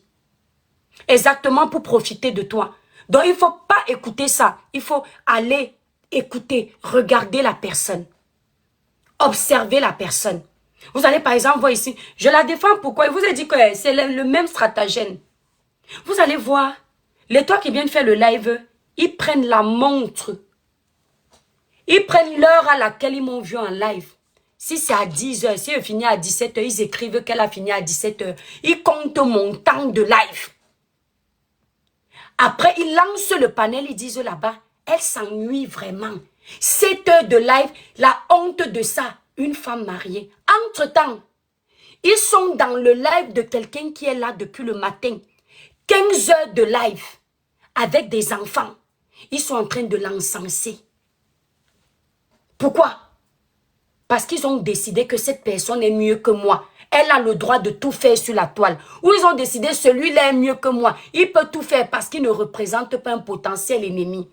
S1: Exactement pour profiter de toi. Donc, il ne faut pas écouter ça. Il faut aller écouter, regarder la personne. Observer la personne. Vous allez par exemple voir ici, je la défends pourquoi? Il vous a dit que c'est le même stratagème. Vous allez voir, les toi qui viennent faire le live, ils prennent la montre. Ils prennent l'heure à laquelle ils m'ont vu en live. Si c'est à 10 h, si elle finit à 17 h, ils écrivent qu'elle a fini à 17 h. Ils comptent mon temps de live. Après, ils lancent le panel, ils disent là-bas, elle s'ennuie vraiment. 7 heures de live, la honte de ça, une femme mariée. Entre-temps, ils sont dans le live de quelqu'un qui est là depuis le matin. 15 heures de live avec des enfants. Ils sont en train de l'encenser. Pourquoi? Parce qu'ils ont décidé que cette personne est mieux que moi. Elle a le droit de tout faire sur la toile. Ou ils ont décidé celui-là est mieux que moi. Il peut tout faire parce qu'il ne représente pas un potentiel ennemi.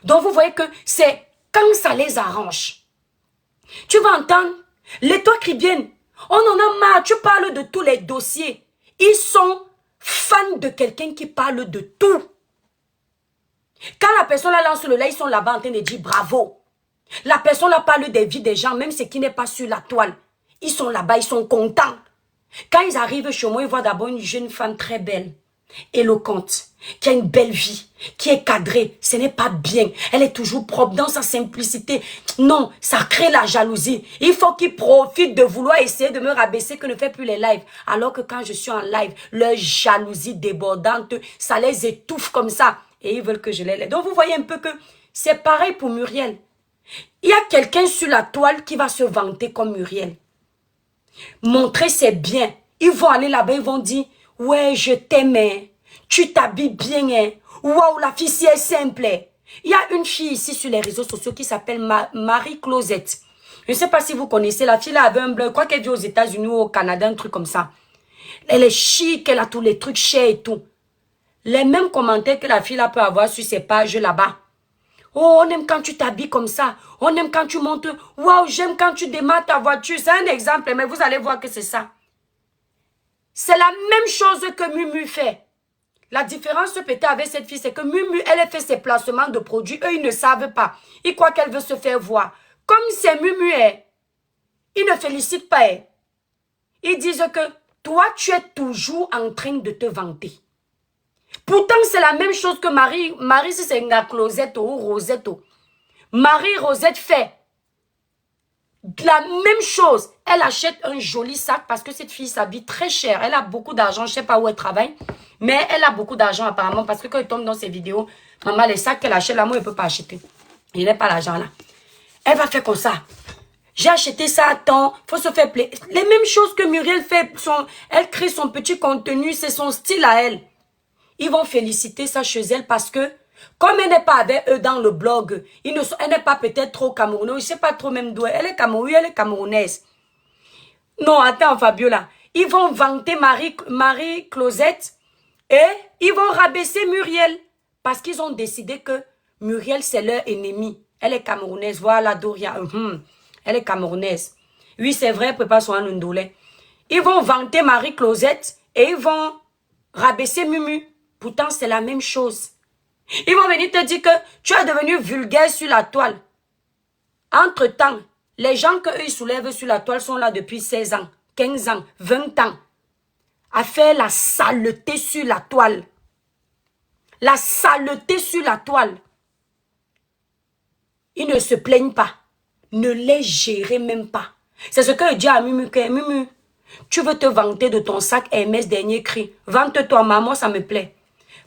S1: Donc vous voyez que c'est quand ça les arrange. Tu vas entendre, les toi Caribbean, on en a marre, tu parles de tous les dossiers. Ils sont fans de quelqu'un qui parle de tout. Quand la personne lance le live, ils sont là-bas en train de dire bravo. La personne là parle des vies des gens, même ce qui n'est pas sur la toile. Ils sont là-bas, ils sont contents. Quand ils arrivent chez moi, ils voient d'abord une jeune femme très belle, éloquente, qui a une belle vie, qui est cadrée. Ce n'est pas bien. Elle est toujours propre dans sa simplicité. Non, ça crée la jalousie. Il faut qu'ils profitent de vouloir essayer de me rabaisser que ne fait plus les lives. Alors que quand je suis en live, leur jalousie débordante, ça les étouffe comme ça. Et ils veulent que je les laisse. Donc vous voyez un peu que c'est pareil pour Muriel. Il y a quelqu'un sur la toile qui va se vanter comme Muriel. Montrer ses biens. Ils vont aller là-bas, ils vont dire, ouais, je t'aime, hein. Tu t'habilles bien, hein. Waouh, la fille, si elle est simple. Il y a une fille ici sur les réseaux sociaux qui s'appelle Marie Closette. Je ne sais pas si vous connaissez, la fille là avait un bleu, je crois qu'elle vit aux États-Unis ou au Canada, un truc comme ça. Elle est chic, elle a tous les trucs chers et tout. Les mêmes commentaires que la fille là peut avoir sur ses pages là-bas. Oh, on aime quand tu t'habilles comme ça. On aime quand tu montes. Waouh, j'aime quand tu démarres ta voiture. C'est un exemple, mais vous allez voir que c'est ça. C'est la même chose que Mumu fait. La différence peut-être avec cette fille, c'est que Mumu, elle a fait ses placements de produits. Eux, ils ne savent pas. Ils croient qu'elle veut se faire voir. Comme c'est Mumu, ils ne félicitent pas. Ils disent que toi, tu es toujours en train de te vanter. Pourtant, c'est la même chose que Marie. Marie, si c'est une Closette ou Rosette. Marie Rosette fait. La même chose, elle achète un joli sac parce que cette fille s'habille très cher. Elle a beaucoup d'argent, je ne sais pas où elle travaille, mais elle a beaucoup d'argent apparemment parce que quand elle tombe dans ses vidéos, maman, les sacs qu'elle achète là, moi, elle ne peut pas acheter. Il n'est pas l'argent là. Elle va faire comme ça. J'ai acheté ça à temps, faut se faire plaisir. Les mêmes choses que Muriel fait, elle crée son petit contenu, c'est son style à elle. Ils vont féliciter ça chez elle parce que, comme elle n'est pas avec eux dans le blog, elle n'est pas peut-être trop camerounaise, je ne sais pas trop même d'où elle est camerounaise, elle est camerounaise. Non, attends Fabiola, ils vont vanter Marie Closette et ils vont rabaisser Muriel parce qu'ils ont décidé que Muriel c'est leur ennemi. Elle est camerounaise, voilà Doria, elle est camerounaise. Oui, c'est vrai, prépare son Ndoulé. Ils vont vanter Marie Closette et ils vont rabaisser Mumu. Pourtant, c'est la même chose. Ils vont venir te dire que tu es devenu vulgaire sur la toile. Entre-temps, les gens qu'eux ils soulèvent sur la toile sont là depuis 16 ans, 15 ans, 20 ans. À faire la saleté sur la toile. La saleté sur la toile. Ils ne se plaignent pas. Ne les gérez même pas. C'est ce que je dis à Mumu. Mumu, tu veux te vanter de ton sac Hermès dernier cri. Vante-toi, maman, ça me plaît.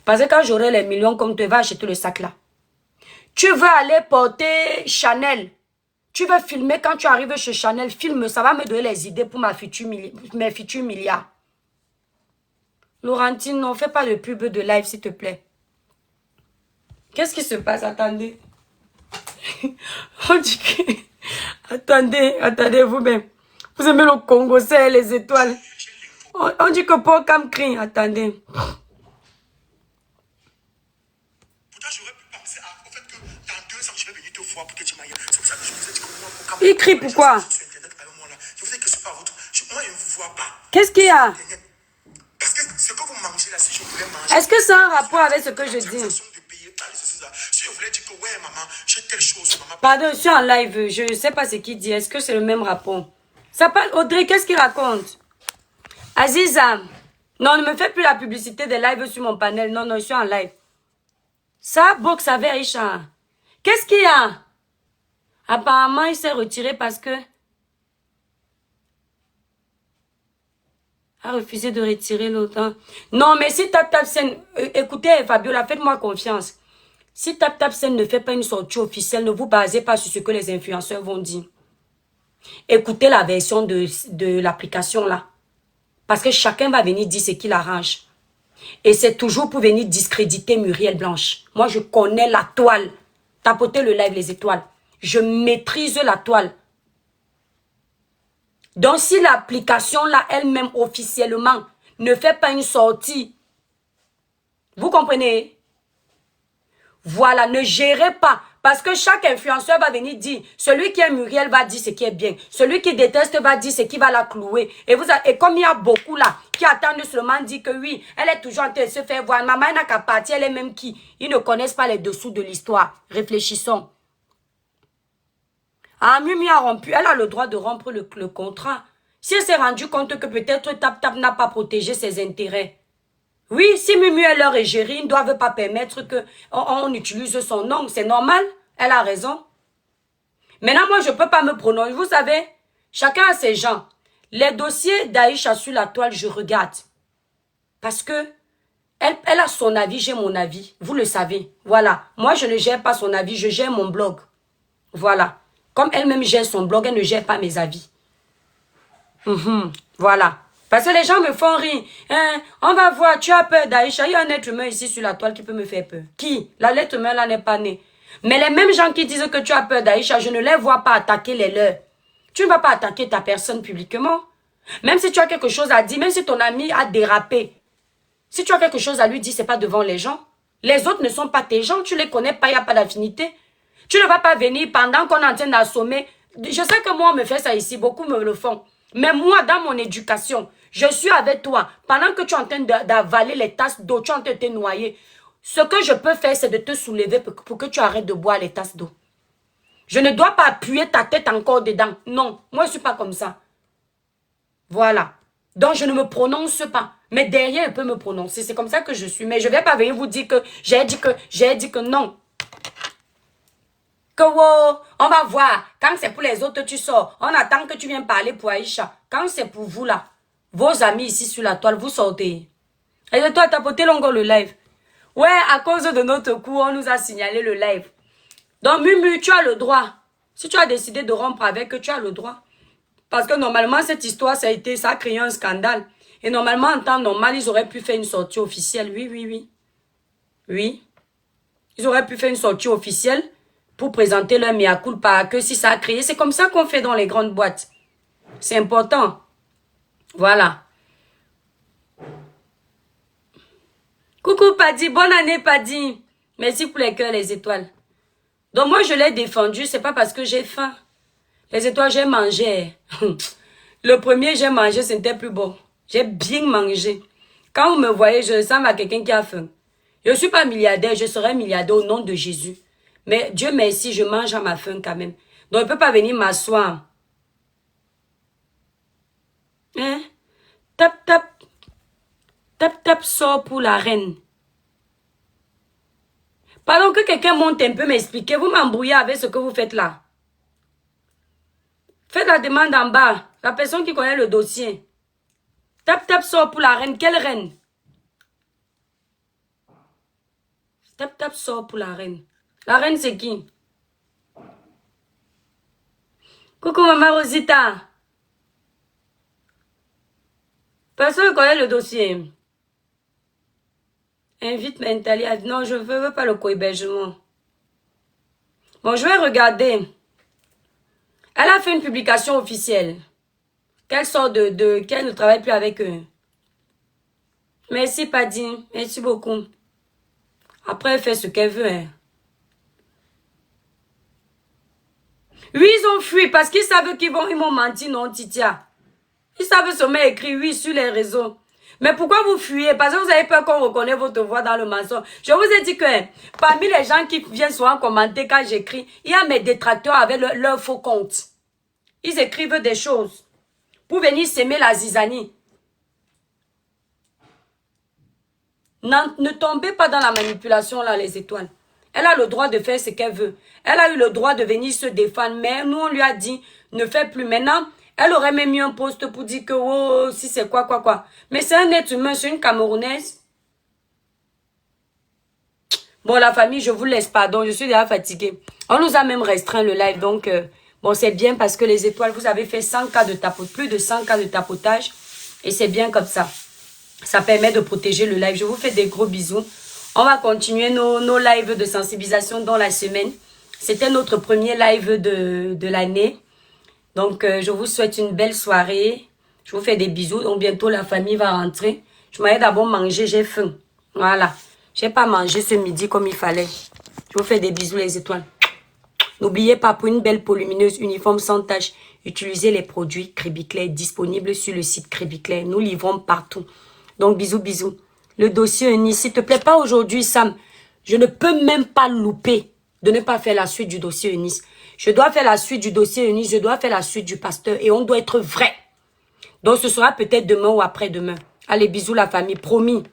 S1: Parce que quand j'aurai les millions comme tu vas acheter le sac là. Tu veux aller porter Chanel. Tu veux filmer quand tu arrives chez Chanel. Filme, ça va me donner les idées pour mes futurs milliards. Laurentine, non, fais pas de pub de live s'il te plaît. Qu'est-ce qui se passe? Attendez. On dit que... Attendez vous-même. Vous aimez le Congo, c'est les étoiles. On dit que Paul Cam crie. Attendez. Il crie pourquoi? Qu'est-ce qu'il y a? Est-ce que c'est un rapport avec ce que je dis? Pardon, je suis en live. Je ne sais pas ce qu'il dit. Est-ce que c'est le même rapport? Ça parle... Audrey, qu'est-ce qu'il raconte? Aziza. Non, ne me fais plus la publicité des lives sur mon panel. Non, je suis en live. Ça, boxe avec Aïcha. Qu'est-ce qu'il y a? Apparemment, il s'est retiré parce que... a refusé de retirer l'autre. Non, mais si TapTapSend... écoutez, Fabiola, faites-moi confiance. Si TapTapSend ne fait pas une sortie officielle, ne vous basez pas sur ce que les influenceurs vont dire. Écoutez la version de l'application là. Parce que chacun va venir dire ce qu'il arrange. Et c'est toujours pour venir discréditer Muriel Blanche. Moi, je connais la toile. Tapotez le live, les étoiles. Je maîtrise la toile. Donc, si l'application là, elle-même, officiellement, ne fait pas une sortie, vous comprenez? Voilà, ne gérez pas. Parce que chaque influenceur va venir dire, celui qui est Muriel va dire ce qui est bien. Celui qui déteste va dire ce qui va la clouer. Et comme il y a beaucoup là, qui attendent seulement dire que oui, elle est toujours en train de se faire voir. Maman n'a qu'à partir, elle est même qui? Ils ne connaissent pas les dessous de l'histoire. Réfléchissons. Ah, Mimi a rompu. Elle a le droit de rompre le contrat. Si elle s'est rendue compte que peut-être TapTap n'a pas protégé ses intérêts. Oui, si Mumu est leur égérie, ils ne doivent pas permettre qu'on utilise son nom. C'est normal. Elle a raison. Maintenant, moi, je ne peux pas me prononcer. Vous savez, chacun a ses gens. Les dossiers d'Aïcha sur la toile, je regarde. Parce que elle a son avis, j'ai mon avis. Vous le savez. Voilà. Moi, je ne gère pas son avis, je gère mon blog. Voilà. Comme elle-même gère son blog, elle ne gère pas mes avis. Voilà. Parce que les gens me font rire. Hein, on va voir, tu as peur d'Aïcha. Il y a un être humain ici sur la toile qui peut me faire peur. Qui? L'être humain là n'est pas né. Mais les mêmes gens qui disent que tu as peur d'Aïcha, je ne les vois pas attaquer les leurs. Tu ne vas pas attaquer ta personne publiquement. Même si tu as quelque chose à dire, même si ton ami a dérapé. Si tu as quelque chose à lui dire, ce n'est pas devant les gens. Les autres ne sont pas tes gens, tu ne les connais pas, il n'y a pas d'affinité. Tu ne vas pas venir pendant qu'on est en train d'assommer. Je sais que moi, on me fait ça ici, beaucoup me le font. Mais moi, dans mon éducation, je suis avec toi. Pendant que tu es en train d'avaler les tasses d'eau, tu es en train de te noyer. Ce que je peux faire, c'est de te soulever pour que tu arrêtes de boire les tasses d'eau. Je ne dois pas appuyer ta tête encore dedans. Non, moi, je ne suis pas comme ça. Voilà. Donc, je ne me prononce pas. Mais derrière, elle peut me prononcer. C'est comme ça que je suis. Mais je ne vais pas venir vous dire que j'ai dit que non. Que wow, on va voir. Quand c'est pour les autres, tu sors. On attend que tu viennes parler pour Aïcha. Quand c'est pour vous là, vos amis ici sur la toile, vous sortez. Et toi, t'as poté longo le live. Ouais, à cause de notre coup, on nous a signalé le live. Donc, Mumu, tu as le droit. Si tu as décidé de rompre avec, tu as le droit. Parce que normalement, cette histoire, ça a créé un scandale. Et normalement, en temps normal, ils auraient pu faire une sortie officielle. Oui, oui, oui. Oui. Ils auraient pu faire une sortie officielle pour présenter leur mea culpa. Que si ça a créé, c'est comme ça qu'on fait dans les grandes boîtes. C'est important. Voilà. Coucou Paddy, bonne année Paddy. Merci pour les cœurs, les étoiles. Donc moi, je l'ai défendu, c'est pas parce que j'ai faim. Les étoiles, j'ai mangé. Le premier, j'ai mangé, c'était plus bon. J'ai bien mangé. Quand vous me voyez, je ressemble à quelqu'un qui a faim. Je ne suis pas milliardaire, je serai milliardaire au nom de Jésus. Mais Dieu merci, je mange à ma faim quand même. Donc, il ne peut pas venir m'asseoir. Hein? Tap, tap. Tap, tap, sort pour la reine. Pardon, que quelqu'un monte un peu m'expliquer. Vous m'embrouillez avec ce que vous faites là. Faites la demande en bas. La personne qui connaît le dossier. Tap, tap, sort pour la reine. Quelle reine? Tap, tap, sort pour la reine. La reine, c'est qui? Coucou, maman Rosita. Personne ne connaît le dossier. Invite Mentali. Non, je ne veux pas le co-hébergement. Bon, je vais regarder. Elle a fait une publication officielle. Qu'elle sort qu'elle ne travaille plus avec eux. Merci, Paddy. Merci beaucoup. Après, elle fait ce qu'elle veut. Hein. Oui, ils ont fui parce qu'ils savent ils m'ont menti, non, Titia. Ils savent seulement écrire oui sur les réseaux. Mais pourquoi vous fuyez? Parce que vous avez peur qu'on reconnaisse votre voix dans le mensonge. Je vous ai dit que parmi les gens qui viennent souvent commenter quand j'écris, il y a mes détracteurs avec leur faux compte. Ils écrivent des choses pour venir s'aimer la zizanie. Ne tombez pas dans la manipulation là, les étoiles. Elle a le droit de faire ce qu'elle veut. Elle a eu le droit de venir se défendre. Mais nous, on lui a dit, ne fais plus. Maintenant, elle aurait même mis un post pour dire que, oh, si c'est quoi. Mais c'est un être humain, c'est une Camerounaise. Bon, la famille, je vous laisse, pardon, je suis déjà fatiguée. On nous a même restreint le live, donc, bon, c'est bien parce que les étoiles, vous avez fait 100 cas de tapotage, plus de 100 cas de tapotage. Et c'est bien comme ça. Ça permet de protéger le live. Je vous fais des gros bisous. On va continuer nos lives de sensibilisation dans la semaine. C'était notre premier live de l'année. Donc, je vous souhaite une belle soirée. Je vous fais des bisous. Donc, bientôt, la famille va rentrer. Je m'allais d'abord manger. J'ai faim. Voilà. J'ai pas mangé ce midi comme il fallait. Je vous fais des bisous, les étoiles. N'oubliez pas, pour une belle peau lumineuse, uniforme sans tache, utilisez les produits Crébiclair disponibles sur le site Crébiclair. Nous livrons partout. Donc, bisous, bisous. Le dossier Eunice, s'il te plaît, pas aujourd'hui, Sam. Je ne peux même pas louper de ne pas faire la suite du dossier Eunice. Je dois faire la suite du dossier Eunice, je dois faire la suite du pasteur et on doit être vrai. Donc, ce sera peut-être demain ou après-demain. Allez, bisous la famille, promis.